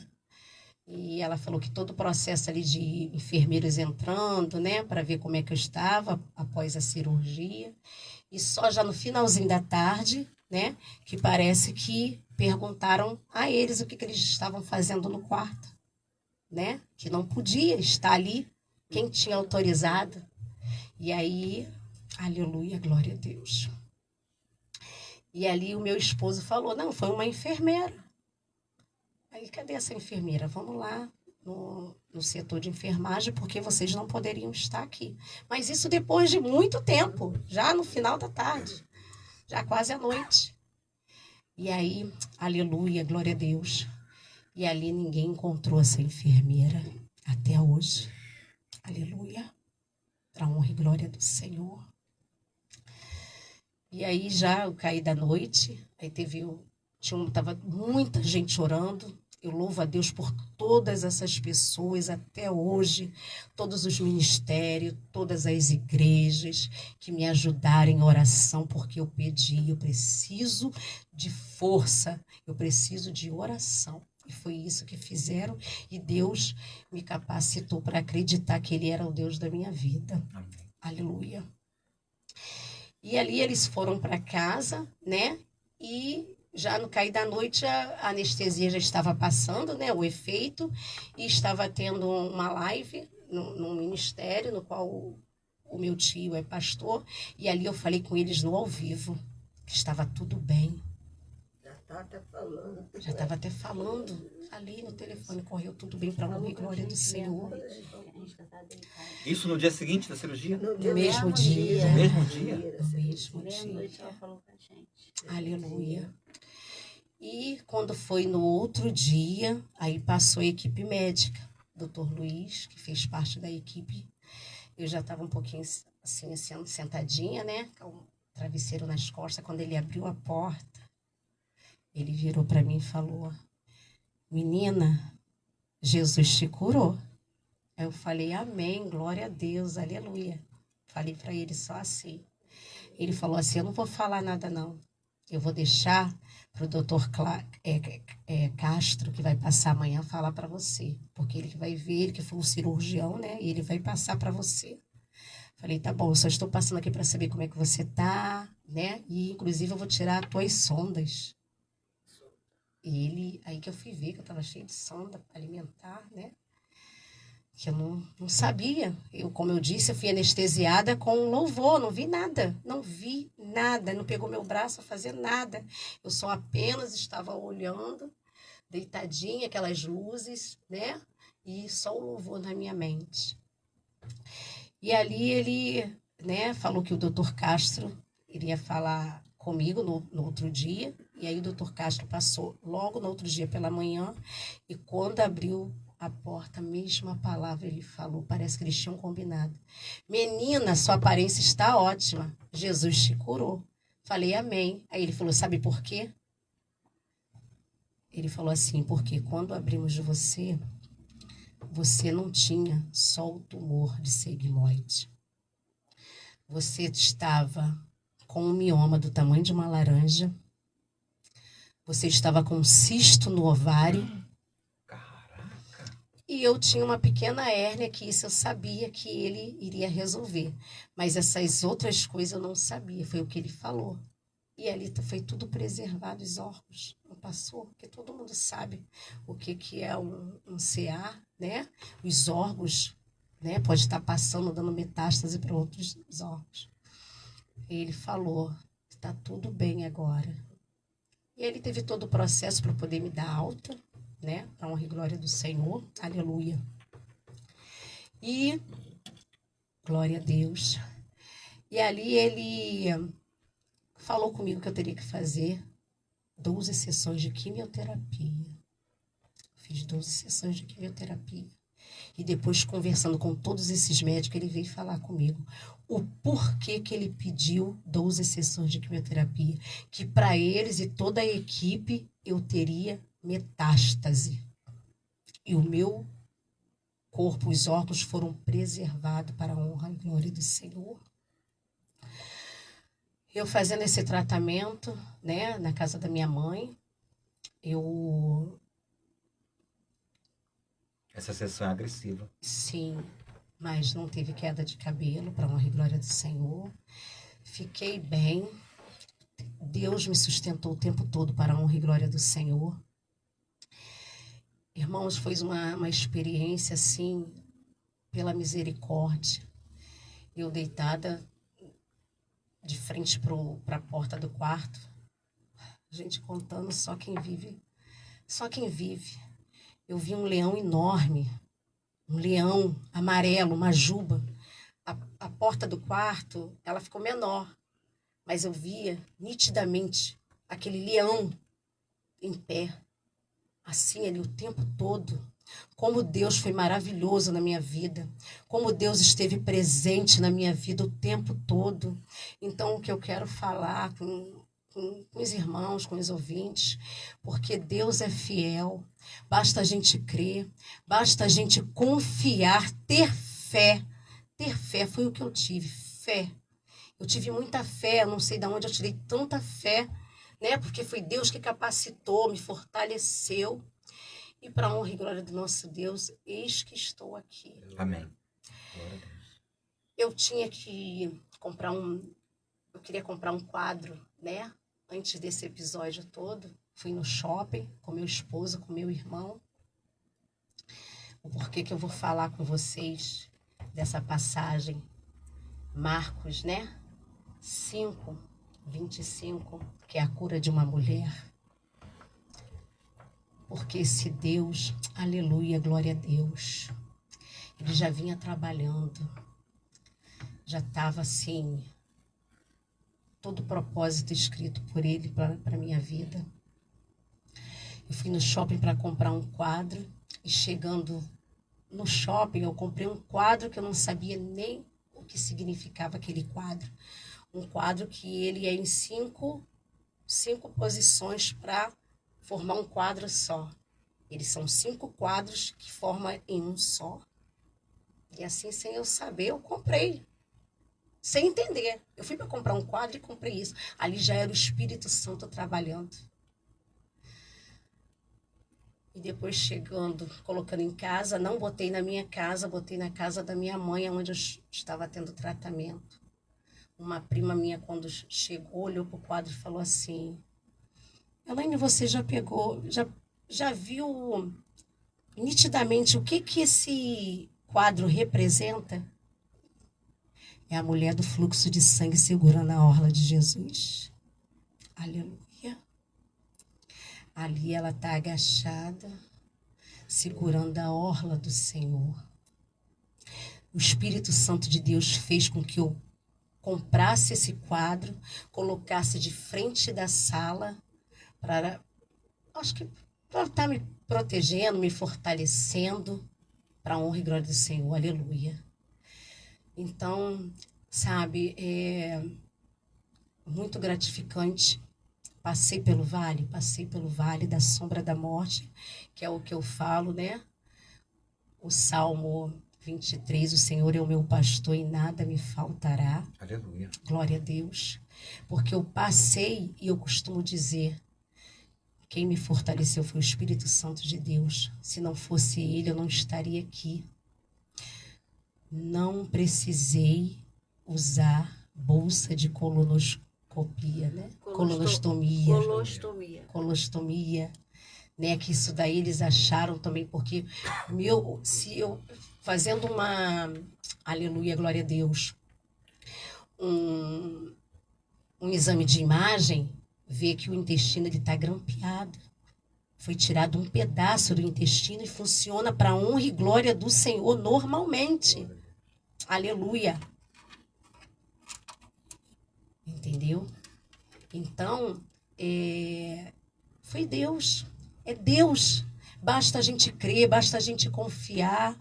E ela falou que todo o processo ali de enfermeiros entrando, né, para ver como é que eu estava após a cirurgia. E só já no finalzinho da tarde, né, que parece que perguntaram a eles o que eles estavam fazendo no quarto, né, que não podia estar ali, quem tinha autorizado. E aí, aleluia, glória a Deus. E ali o meu esposo falou, não, foi uma enfermeira. Aí, cadê essa enfermeira? Vamos lá no setor de enfermagem, porque vocês não poderiam estar aqui. Mas isso depois de muito tempo, já no final da tarde, já quase à noite. E aí, aleluia, glória a Deus. E ali ninguém encontrou essa enfermeira até hoje. Aleluia. Para a honra e glória do Senhor. E aí já eu caí da noite, aí tava muita gente orando. Eu louvo a Deus por todas essas pessoas até hoje, todos os ministérios, todas as igrejas que me ajudaram em oração, porque eu preciso de força, eu preciso de oração. E foi isso que fizeram e Deus me capacitou para acreditar que Ele era o Deus da minha vida. Amém. Aleluia. E ali eles foram para casa, né? E já no cair da noite a anestesia já estava passando, né? O efeito, e estava tendo uma live no ministério, no qual o meu tio é pastor, e ali eu falei com eles no ao vivo, que estava tudo bem. Já estava até falando ali no telefone, correu tudo bem para a honra e glória do Senhor. Isso no dia seguinte da cirurgia? No mesmo dia. No mesmo dia? No mesmo dia. Aleluia. E quando foi no outro dia, aí passou a equipe médica. Doutor Luiz, que fez parte da equipe. Eu já estava um pouquinho assim, sentadinha, né? Com o travesseiro nas costas. Quando ele abriu a porta, ele virou para mim e falou: menina, Jesus te curou. Aí eu falei: amém, glória a Deus, aleluia. Falei para ele só assim. Ele falou assim: eu não vou falar nada não. Eu vou deixar para o doutor Castro, que vai passar amanhã, falar para você. Porque ele que vai ver, ele que foi um cirurgião, né? E ele vai passar para você. Falei: tá bom, eu só estou passando aqui para saber como é que você tá, né? E inclusive eu vou tirar as tuas sondas. E ele, aí que eu fui ver que eu estava cheia de sonda alimentar, né? Que eu não sabia. Eu, como eu disse, eu fui anestesiada com louvor, não vi nada. Não vi nada, não pegou meu braço a fazer nada. Eu só apenas estava olhando, deitadinha, aquelas luzes, né? E só o louvor na minha mente. E ali ele, né, falou que o doutor Castro iria falar comigo no outro dia. E aí o doutor Castro passou logo no outro dia pela manhã. E quando abriu a porta, a mesma palavra ele falou, parece que eles tinham combinado. Menina, sua aparência está ótima. Jesus te curou. Falei: amém. Aí ele falou: sabe por quê? Ele falou assim: porque quando abrimos de você, você não tinha só o tumor de sigmoide. Você estava com um mioma do tamanho de uma laranja. Você estava com um cisto no ovário. E eu tinha uma pequena hérnia que isso eu sabia que ele iria resolver. Mas essas outras coisas eu não sabia, foi o que ele falou. E ali foi tudo preservado, os órgãos. Não passou, porque todo mundo sabe o que é um CA, né? Os órgãos, né? Pode estar passando, dando metástase para outros órgãos. E ele falou: está tudo bem agora. E ele teve todo o processo para poder me dar alta, né? Para honra e glória do Senhor. Aleluia. E glória a Deus. E ali ele falou comigo que eu teria que fazer 12 sessões de quimioterapia. Fiz 12 sessões de quimioterapia. E depois, conversando com todos esses médicos, ele veio falar comigo o porquê que ele pediu 12 sessões de quimioterapia. Que para eles e toda a equipe eu teria metástase. E o meu corpo, os órgãos foram preservados para a honra e glória do Senhor. Eu fazendo esse tratamento, né, na casa da minha mãe, Essa sessão é agressiva. sim, mas não teve queda de cabelo, para a honra e glória do Senhor. Fiquei bem. Deus me sustentou o tempo todo para a honra e glória do Senhor. Irmãos, foi uma experiência, assim, pela misericórdia. Eu deitada de frente para a porta do quarto, a gente contando, só quem vive. Eu vi um leão enorme, um leão amarelo, uma juba. A porta do quarto, ela ficou menor, mas eu via nitidamente aquele leão em pé, assim ali o tempo todo. Como Deus foi maravilhoso na minha vida, como Deus esteve presente na minha vida o tempo todo. Então, o que eu quero falar com os irmãos, com os ouvintes, porque Deus é fiel, basta a gente crer, basta a gente confiar, ter fé. Ter fé foi o que eu tive, fé. Eu tive muita fé, eu não sei de onde eu tirei tanta fé, né? Porque foi Deus que capacitou, me fortaleceu. E para a honra e glória do nosso Deus, eis que estou aqui. Amém. Glória a Deus. Eu tinha que eu queria comprar um quadro, né? Antes desse episódio todo, fui no shopping com meu esposo, com meu irmão. O porquê que eu vou falar com vocês dessa passagem, Marcos, né? 5:25, que é a cura de uma mulher. Porque esse Deus, aleluia, glória a Deus. Ele já vinha trabalhando, já estava assim, todo o propósito escrito por ele para a minha vida. Eu fui no shopping para comprar um quadro e chegando no shopping eu comprei um quadro que eu não sabia nem o que significava aquele quadro. Um quadro que ele é em cinco posições para formar um quadro só. Eles são 5 quadros que formam em um só. E assim, sem eu saber, eu comprei. Sem entender. Eu fui para comprar um quadro e comprei isso. Ali já era o Espírito Santo trabalhando. E depois chegando, colocando em casa, não botei na minha casa, botei na casa da minha mãe, onde eu estava tendo tratamento. Uma prima minha, quando chegou, olhou para o quadro e falou assim: Elaine, você já pegou, já viu nitidamente o que esse quadro representa? É a mulher do fluxo de sangue segurando a orla de Jesus. Aleluia. Ali ela está agachada, segurando a orla do Senhor. O Espírito Santo de Deus fez com que eu comprasse esse quadro, colocasse de frente da sala, acho que para estar me protegendo, me fortalecendo, para a honra e glória do Senhor. Aleluia. Então, sabe, é muito gratificante. Passei pelo vale da sombra da morte, que é o que eu falo, né? O Salmo 23, o Senhor é o meu pastor e nada me faltará. Aleluia. Glória a Deus. Porque eu passei, e eu costumo dizer, quem me fortaleceu foi o Espírito Santo de Deus. Se não fosse ele, eu não estaria aqui. Não precisei usar bolsa de colonoscopia, né? Colostomia, né? Que isso daí eles acharam também, porque se eu fazendo aleluia, glória a Deus, um exame de imagem, vê que o intestino está grampeado. Foi tirado um pedaço do intestino e funciona para a honra e glória do Senhor normalmente. Aleluia. Entendeu? Então, foi Deus. É Deus. Basta a gente crer, basta a gente confiar.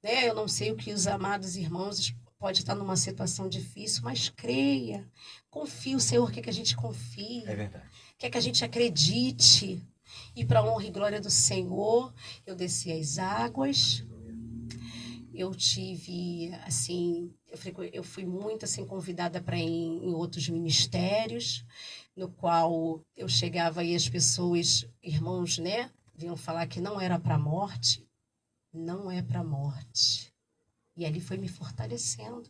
Né? Eu não sei o que os amados irmãos podem estar numa situação difícil, mas creia. Confie, o Senhor quer que a gente confie. É verdade. Quer que a gente acredite. E para a honra e glória do Senhor, eu desci as águas. Eu tive, assim, eu fui muito assim convidada para ir em outros ministérios, no qual eu chegava e as pessoas, irmãos, né, vinham falar que não era para a morte. Não é para a morte. E ali foi me fortalecendo.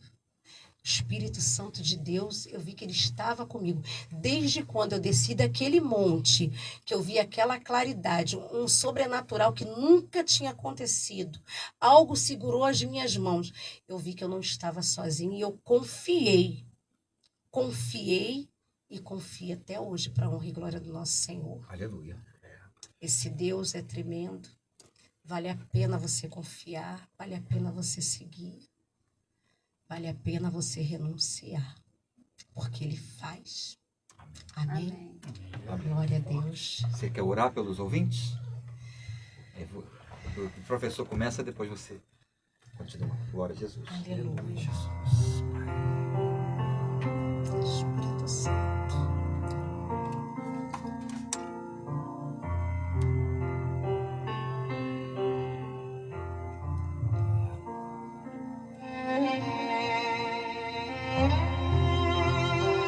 O Espírito Santo de Deus, eu vi que ele estava comigo. Desde quando eu desci daquele monte, que eu vi aquela claridade, um sobrenatural que nunca tinha acontecido. Algo segurou as minhas mãos. Eu vi que eu não estava sozinha e eu confiei. Confiei e confio até hoje para a honra e glória do nosso Senhor. Aleluia. Esse Deus é tremendo. Vale a pena você confiar, vale a pena você seguir. Vale a pena você renunciar, porque Ele faz. Amém? Glória a Deus. Você quer orar pelos ouvintes? O professor começa, depois você continua. Glória a Jesus. Aleluia. Espírito Santo.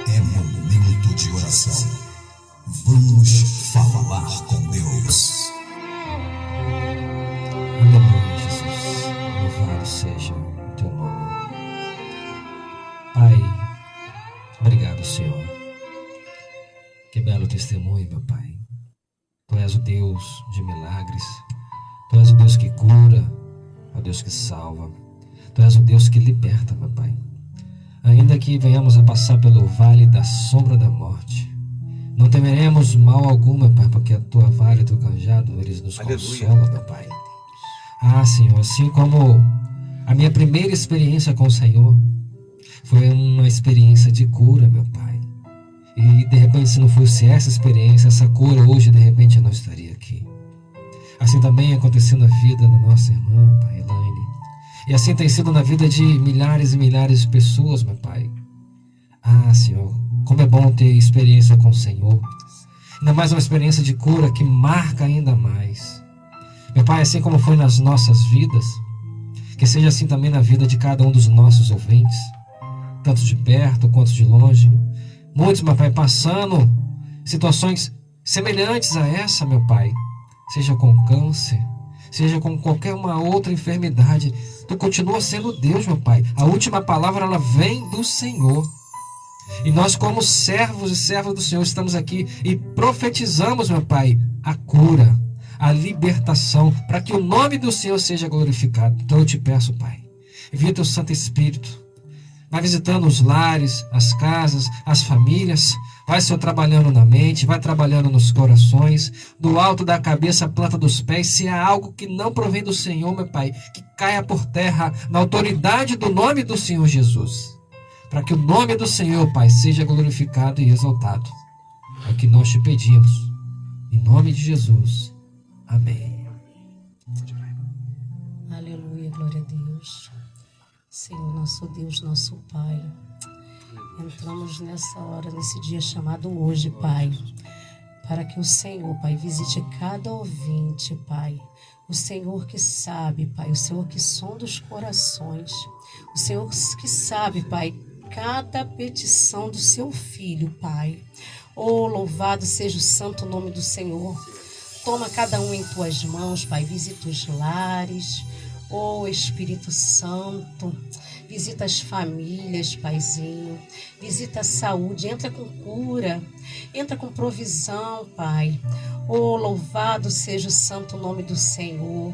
É momento de oração. Vamos falar com Deus. Aleluia, Jesus. Louvado seja o teu nome. Pai, obrigado, Senhor. Que belo testemunho, meu Pai. Tu és o Deus de milagres. Tu és o Deus que cura, o Deus que salva. Tu és o Deus que liberta, meu Pai. Ainda que venhamos a passar pelo vale da sombra da morte, não temeremos mal algum, meu Pai, porque a tua vara e o teu cajado, eles nos consolam, meu Pai. Ah, Senhor, assim como A minha primeira experiência com o Senhor foi uma experiência de cura, meu Pai. E de repente, se não fosse essa experiência, essa cura, hoje de repente eu não estaria aqui. Assim também aconteceu na vida da nossa irmã, Pai, Elaine. E assim tem sido na vida de milhares e milhares de pessoas, meu Pai. Ah, Senhor, como é bom ter experiência com o Senhor. Ainda mais uma experiência de cura que marca ainda mais. Meu Pai, assim como foi nas nossas vidas, que seja assim também na vida de cada um dos nossos ouvintes, tanto de perto quanto de longe. Muitos, meu Pai, passando situações semelhantes a essa, meu Pai. Seja com câncer, seja com qualquer uma outra enfermidade. Tu continua sendo Deus, meu Pai. A última palavra, ela vem do Senhor. E nós, como servos e servas do Senhor, estamos aqui e profetizamos, meu Pai, a cura, a libertação, para que o nome do Senhor seja glorificado. Então eu te peço, Pai, envia teu Santo Espírito, vai visitando os lares, as casas, as famílias, vai, Senhor, trabalhando na mente, vai trabalhando nos corações, do alto da cabeça à planta dos pés. Se há algo que não provém do Senhor, meu Pai, que caia por terra na autoridade do nome do Senhor Jesus, para que o nome do Senhor, Pai, seja glorificado e exaltado. É o que nós te pedimos, em nome de Jesus. Amém. Aleluia, glória a Deus. Senhor, nosso Deus, nosso Pai, entramos nessa hora, nesse dia chamado hoje, Pai, para que o Senhor, Pai, visite cada ouvinte, Pai. O Senhor que sabe, Pai, o Senhor que sonda os corações, o Senhor que sabe, Pai, cada petição do seu filho, Pai. Oh, louvado seja o santo nome do Senhor. Toma cada um em tuas mãos, Pai. Visita os lares. Oh, Espírito Santo. Visita as famílias, Paizinho. Visita a saúde. Entra com cura. Entra com provisão, Pai. Oh, louvado seja o santo nome do Senhor.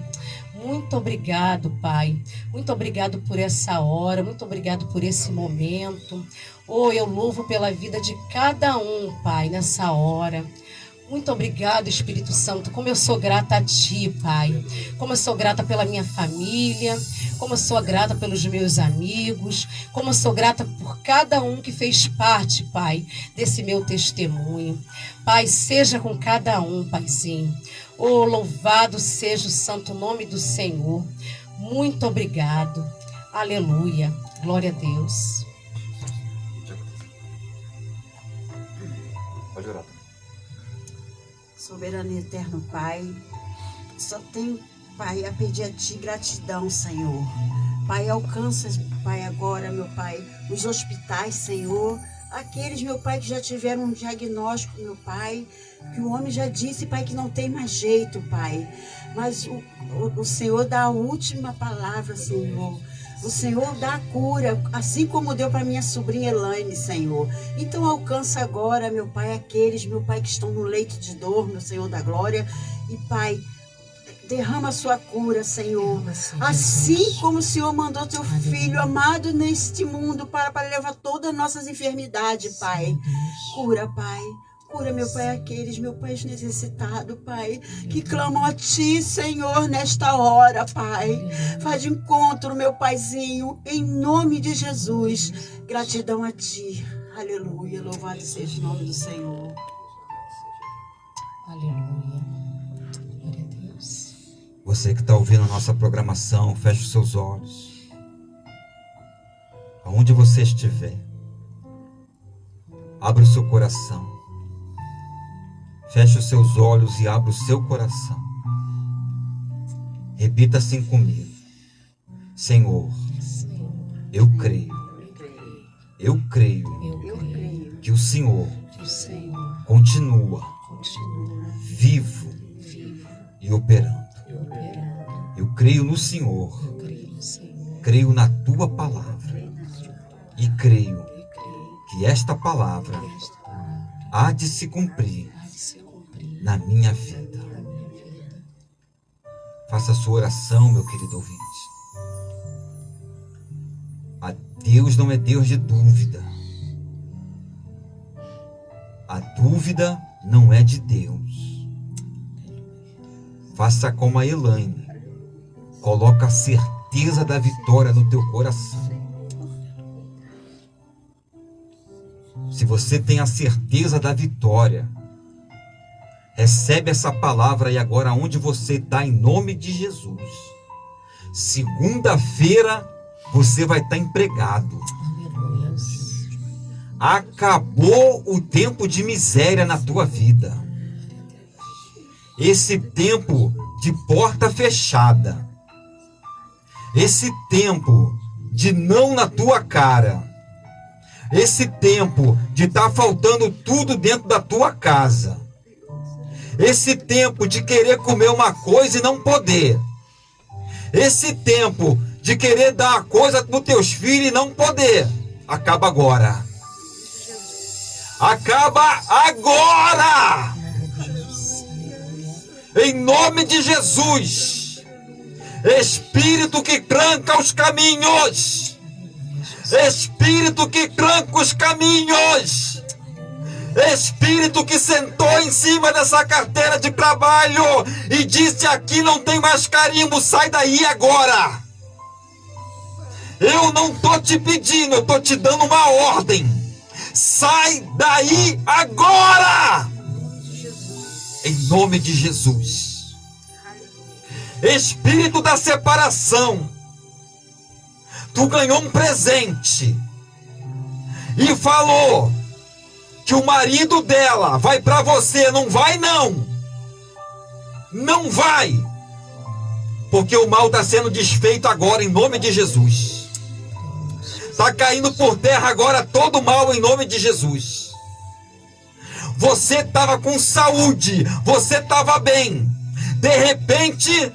Muito obrigado, Pai. Muito obrigado por essa hora. Muito obrigado por esse momento. Oh, eu louvo pela vida de cada um, Pai, nessa hora. Muito obrigado, Espírito Santo. Como eu sou grata a Ti, Pai. Como eu sou grata pela minha família. Como eu sou grata pelos meus amigos. Como eu sou grata por cada um que fez parte, Pai, desse meu testemunho. Pai, seja com cada um, Paizinho. Oh, louvado seja o santo nome do Senhor. Muito obrigado. Aleluia. Glória a Deus. Pode orar. Soberano e eterno Pai, só tenho, Pai, a pedir a Ti gratidão, Senhor. Pai, alcança, Pai, agora, meu Pai, os hospitais, Senhor. Aqueles, meu Pai, que já tiveram um diagnóstico, meu Pai, que o homem já disse, Pai, que não tem mais jeito, Pai. Mas o Senhor dá a última palavra, Senhor. O Senhor dá a cura, assim como deu para minha sobrinha Elaine, Senhor. Então alcança agora, meu Pai, aqueles, meu Pai, que estão no leito de dor, meu Senhor da glória. E, Pai, derrama a sua cura, Senhor. Assim como o Senhor mandou teu filho amado neste mundo para levar todas as nossas enfermidades, Pai. Cura, Pai. Cura, meu Pai, aqueles, meu Pai, necessitados, Pai, que clamam a Ti, Senhor, nesta hora, Pai. Faz de encontro, meu Paizinho, em nome de Jesus. Gratidão a Ti. Aleluia. Louvado seja o nome do Senhor. Aleluia. Glória a Deus. Você que está ouvindo a nossa programação, feche os seus olhos. Aonde você estiver, abra o seu coração. Feche os seus olhos e abra o seu coração. Repita assim comigo. Senhor, eu creio que o Senhor continua vivo e operando. Eu creio no Senhor, creio na Tua palavra e creio que esta palavra há de se cumprir na minha vida. Faça a sua oração, meu querido ouvinte. A Deus não é Deus de dúvida. A dúvida não é de Deus. Faça como a Elaine. Coloca a certeza certeza da vitória no teu coração. Se você tem a certeza da vitória, recebe essa palavra aí agora onde você está, em nome de Jesus. Segunda-feira você vai estar empregado. Acabou o tempo de miséria na tua vida. Esse tempo de porta fechada. Esse tempo de não na tua cara. Esse tempo de estar faltando tudo dentro da tua casa. Esse tempo de querer comer uma coisa e não poder. Esse tempo de querer dar uma coisa para os teus filhos e não poder. Acaba agora. Acaba agora! Em nome de Jesus. Espírito que tranca os caminhos. Espírito que tranca os caminhos. Espírito que sentou em cima dessa carteira de trabalho e disse: aqui não tem mais carimbo, sai daí agora. Eu não estou te pedindo, eu estou te dando uma ordem. Sai daí agora! Em nome de Jesus. Espírito da separação. Tu ganhou um presente e falou que o marido dela vai para você. Não vai não. Não vai. Porque o mal está sendo desfeito agora em nome de Jesus. Está caindo por terra agora todo o mal em nome de Jesus. Você estava com saúde, você estava bem. De repente,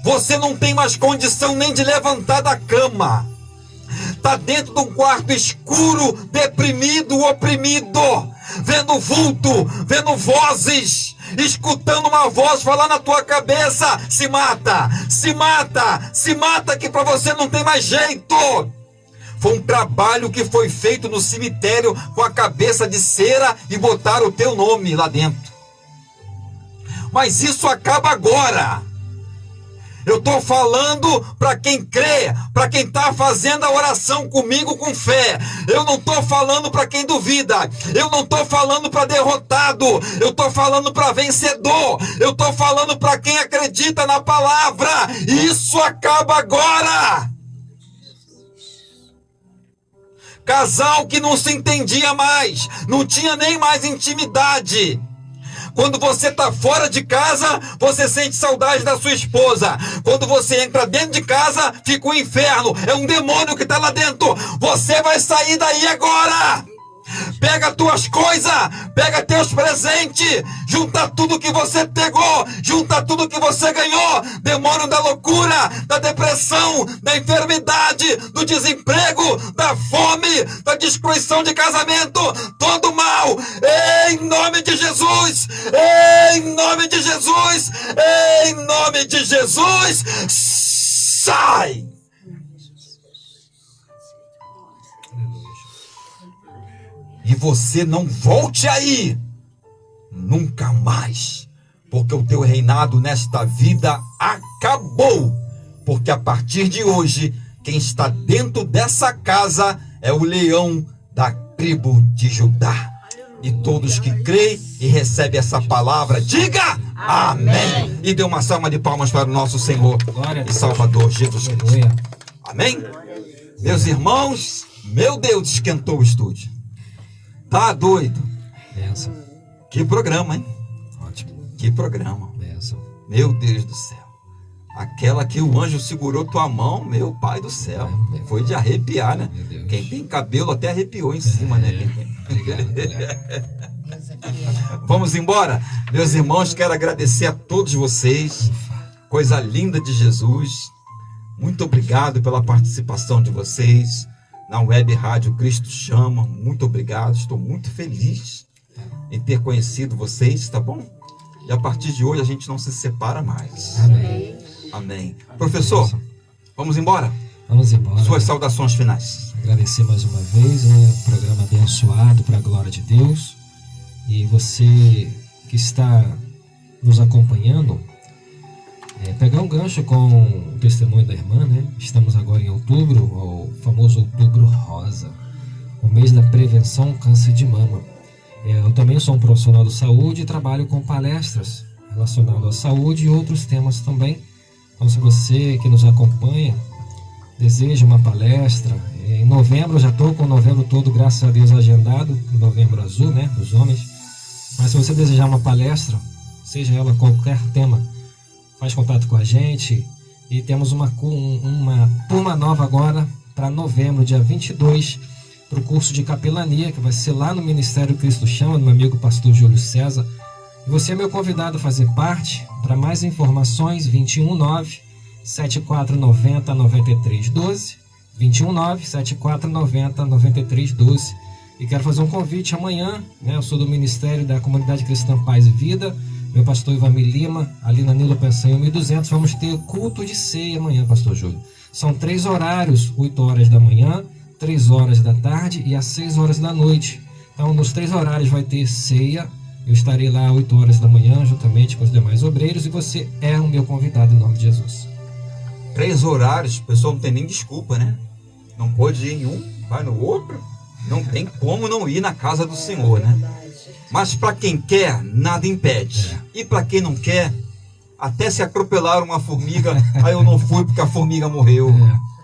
você não tem mais condição nem de levantar da cama. Está dentro de um quarto escuro, deprimido, oprimido, vendo vulto, vendo vozes, escutando uma voz falar na tua cabeça: se mata, se mata, se mata, que para você não tem mais jeito. Foi um trabalho que foi feito no cemitério com a cabeça de cera e botaram o teu nome lá dentro. Mas isso acaba agora. Eu estou falando para quem crê, para quem está fazendo a oração comigo com fé. Eu não estou falando para quem duvida. Eu não estou falando para derrotado. Eu estou falando para vencedor. Eu estou falando para quem acredita na palavra. Isso acaba agora. Casal que não se entendia mais, não tinha nem mais intimidade. Quando você está fora de casa, você sente saudade da sua esposa. Quando você entra dentro de casa, fica um inferno. É um demônio que está lá dentro. Você vai sair daí agora. Pega tuas coisas, pega teus presentes, junta tudo que você pegou, junta tudo que você ganhou. Demônio da loucura, da depressão, da enfermidade, do desemprego, da fome, da destruição de casamento, todo mal, em nome de Jesus, em nome de Jesus, em nome de Jesus, sai! E você não volte aí, nunca mais, porque o teu reinado nesta vida acabou. Porque a partir de hoje, quem está dentro dessa casa é o leão da tribo de Judá. E todos que creem e recebem essa palavra, diga amém. E dê uma salva de palmas para o nosso Senhor e Salvador Jesus Cristo. Amém? Meus irmãos, meu Deus, esquentou o estúdio. Tá doido? Benção. Que programa, hein? Ótimo. Que programa. Benção. Meu Deus do céu. Aquela que o anjo segurou tua mão, meu pai do céu. Foi de arrepiar, né? Meu Deus. Quem tem cabelo até arrepiou em cima, né? Vamos embora? Meus irmãos, quero agradecer a todos vocês. Coisa linda de Jesus. Muito obrigado pela participação de vocês na Web Rádio Cristo Chama. Muito obrigado, estou muito feliz em ter conhecido vocês, tá bom? E a partir de hoje a gente não se separa mais. Amém. Amém. Professor, vamos embora? Vamos embora. Suas saudações finais. Agradecer mais uma vez, né? Um programa abençoado para a glória de Deus. E você que está nos acompanhando, Pegar um gancho com o testemunho da irmã, né? Estamos agora em outubro, o famoso Outubro Rosa, o mês da prevenção ao câncer de mama. Eu também sou um profissional de saúde e trabalho com palestras relacionadas à saúde e outros temas também. Então, se você que nos acompanha deseja uma palestra, em novembro, eu já estou com o novembro todo, graças a Deus, agendado, novembro azul, né, dos homens. Mas se você desejar uma palestra, seja ela qualquer tema, faz contato com a gente. E temos uma turma nova agora para novembro, dia 22, para o curso de capelania, que vai ser lá no Ministério Cristo Chama, do meu amigo pastor Júlio César. E você é meu convidado a fazer parte. Para mais informações, 219-7490-9312, 219-7490-9312. E quero fazer um convite amanhã, né? Eu sou do Ministério da Comunidade Cristã Paz e Vida, meu pastor Ivamir Lima, ali na Nilo Pensanho 1200, vamos ter culto de ceia amanhã, pastor Júlio. São 3 horários, 8 horas da manhã, 3 horas da tarde e às 6 horas da noite. Então, nos 3 horários vai ter ceia. Eu estarei lá às 8 horas da manhã, juntamente com os demais obreiros, e você é o meu convidado em nome de Jesus. 3 horários, o pessoal não tem nem desculpa, né? Não pode ir em um, vai no outro. Não tem como não ir na casa do Senhor, né? Mas para quem quer, nada impede. E para quem não quer, até se atropelar uma formiga, aí eu não fui porque a formiga morreu.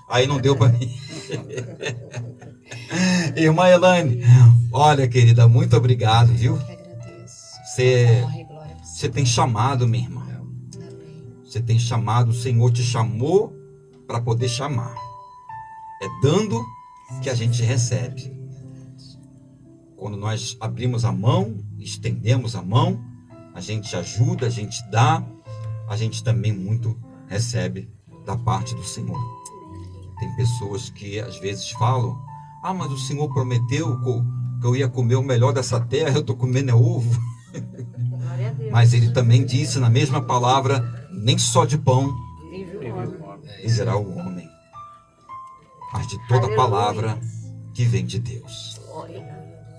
Aí não deu para mim. Irmã Elaine, olha, querida, muito obrigado, viu? Você tem chamado, minha irmã. Você tem chamado, o Senhor te chamou para poder chamar. É dando que a gente recebe. Quando nós abrimos a mão, estendemos a mão, a gente ajuda, a gente dá, a gente também muito recebe da parte do Senhor. Tem pessoas que às vezes falam: ah, mas o Senhor prometeu que eu ia comer o melhor dessa terra, eu estou comendo ovo. Mas Ele também disse na mesma palavra: nem só de pão viverá o homem, mas de toda palavra que vem de Deus.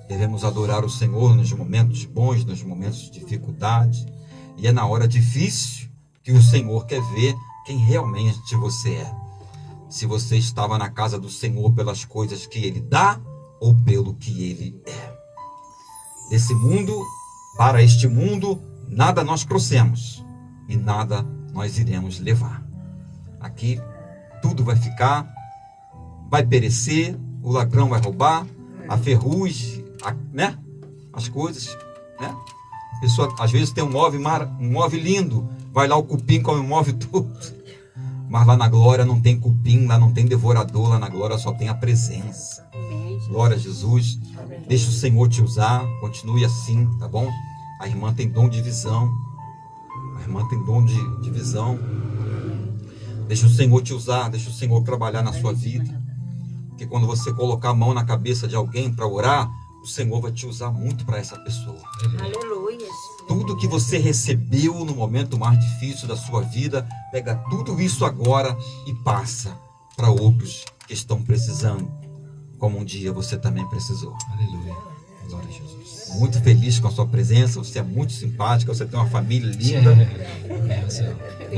Devemos adorar o Senhor nos momentos bons, nos momentos de dificuldade. E é na hora difícil que o Senhor quer ver quem realmente você é. Se você estava na casa do Senhor pelas coisas que Ele dá ou pelo que Ele é. Desse mundo, para este mundo, nada nós trouxemos e nada nós iremos levar. Aqui tudo vai ficar, vai perecer, o ladrão vai roubar, a ferrugem, né? As coisas, né? A pessoa às vezes tem um móvel lindo, vai lá o cupim come o móvel tudo, mas lá na glória não tem cupim, lá não tem devorador, lá na glória só tem a presença. Glória a Jesus. Deixa o Senhor te usar, continue assim, tá bom? A irmã tem dom de visão, a irmã tem dom de visão. Deixa o Senhor te usar, deixa o Senhor trabalhar na sua vida, porque quando você colocar a mão na cabeça de alguém para orar, o Senhor vai te usar muito para essa pessoa. Aleluia. Tudo que você recebeu no momento mais difícil da sua vida, pega tudo isso agora e passa para outros que estão precisando, como um dia você também precisou. Aleluia. Glória a Jesus. Muito feliz com a sua presença, você é muito simpática, você tem uma família linda.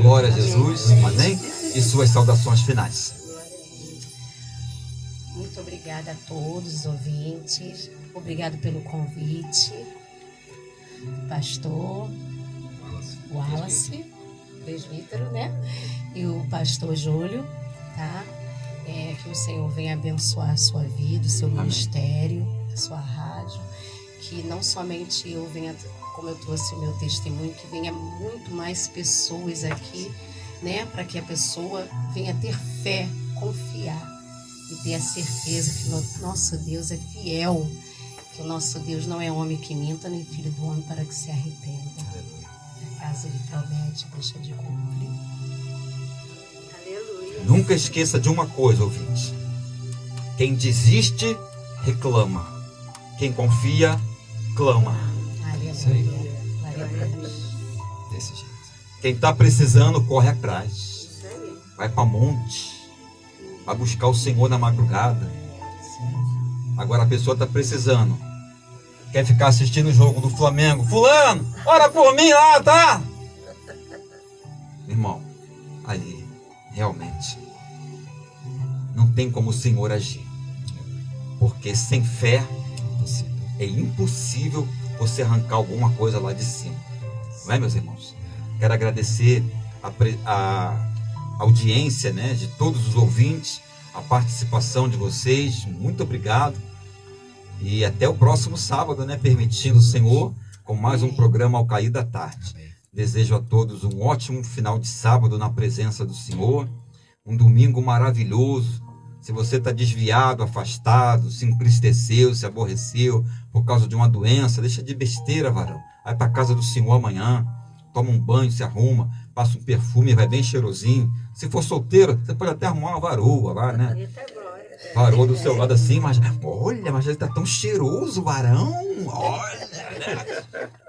Glória a Jesus. Amém? E suas saudações finais. Muito obrigada a todos os ouvintes. Obrigado pelo convite. Pastor Wallace, presbítero, né? E o pastor Júlio, tá? Que o Senhor venha abençoar a sua vida, o seu ministério, a sua rádio. Que não somente eu venha, como eu trouxe o meu testemunho, que venha muito mais pessoas aqui, né? Para que a pessoa venha ter fé, confiar e ter a certeza que o nosso Deus é fiel, que o nosso Deus não é homem que minta, nem filho do homem para que se arrependa. Caso Ele promete, deixa de cumprir. Aleluia. Nunca esqueça de uma coisa, ouvinte: quem desiste, reclama. Quem confia, clama. Aleluia. Glória a Deus. Desse jeito. Quem está precisando, corre atrás. Vai para monte. Vai buscar o Senhor na madrugada. Agora a pessoa está precisando. Quer ficar assistindo o jogo do Flamengo. Fulano, ora por mim lá, tá? Irmão, ali, realmente, não tem como o Senhor agir. Porque sem fé é impossível você arrancar alguma coisa lá de cima. Não é, meus irmãos? Quero agradecer a audiência, né, de todos os ouvintes, a participação de vocês. Muito obrigado. E até o próximo sábado, né, permitindo o Senhor, com mais um programa Ao Cair da Tarde. Desejo a todos um ótimo final de sábado na presença do Senhor. Um domingo maravilhoso. Se você está desviado, afastado, se entristeceu, se aborreceu por causa de uma doença, deixa de besteira, varão. Vai para a casa do Senhor amanhã, toma um banho, se arruma, passa um perfume, vai bem cheirosinho. Se for solteiro, você pode até arrumar uma varoa lá, né? Varoa do seu lado assim, mas olha, mas ele tá tão cheiroso, varão. Olha,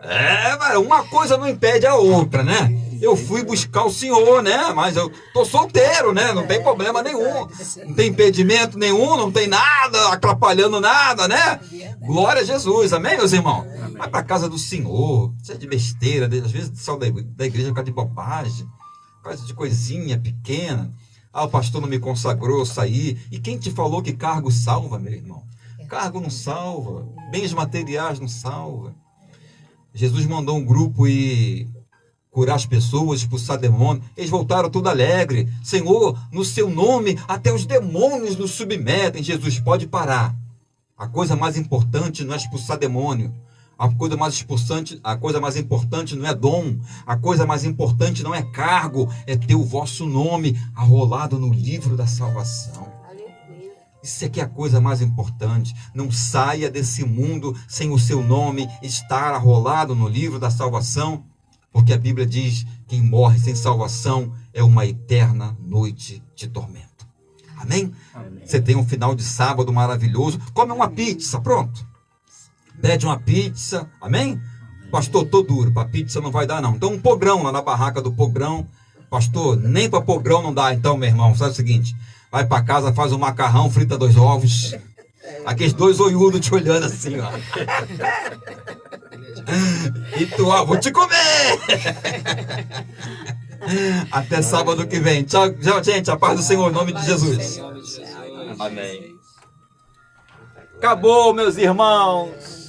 né? Varão, uma coisa não impede a outra, né? Eu fui buscar o Senhor, né? Mas eu tô solteiro, né? Não tem problema nenhum. Não tem impedimento nenhum, não tem nada atrapalhando nada, né? Glória a Jesus, amém, meus irmãos? Vai pra casa do Senhor, seja de besteira, às vezes só da igreja por causa de bobagem, por causa de coisinha pequena. Ah, o pastor não me consagrou, eu saí. E quem te falou que cargo salva, meu irmão? Cargo não salva, bens materiais não salva. Jesus mandou um grupo e curar as pessoas, expulsar demônios. Eles voltaram tudo alegre. Senhor, no seu nome, até os demônios nos submetem. Jesus, pode parar. A coisa mais importante não é expulsar demônio. A coisa mais importante não é dom. A coisa mais importante não é cargo. É ter o vosso nome arrolado no livro da salvação. Isso é que é a coisa mais importante. Não saia desse mundo sem o seu nome estar arrolado no livro da salvação. Porque a Bíblia diz: quem morre sem salvação é uma eterna noite de tormento. Amém? Amém. Você tem um final de sábado maravilhoso. Come uma pizza, pronto. Pede uma pizza, amém? Pastor, tô duro, para pizza não vai dar não. Então um pogrão lá na barraca do pogrão. Pastor, nem para pogrão não dá. Então, meu irmão, sabe o seguinte? Vai para casa, faz um macarrão, frita 2 ovos. Aqueles 2 olhudos te olhando assim, ó. E tu, ó, vou te comer! Até sábado que vem. Tchau, gente. A paz do Senhor, em nome de Jesus. Amém. Acabou, meus irmãos.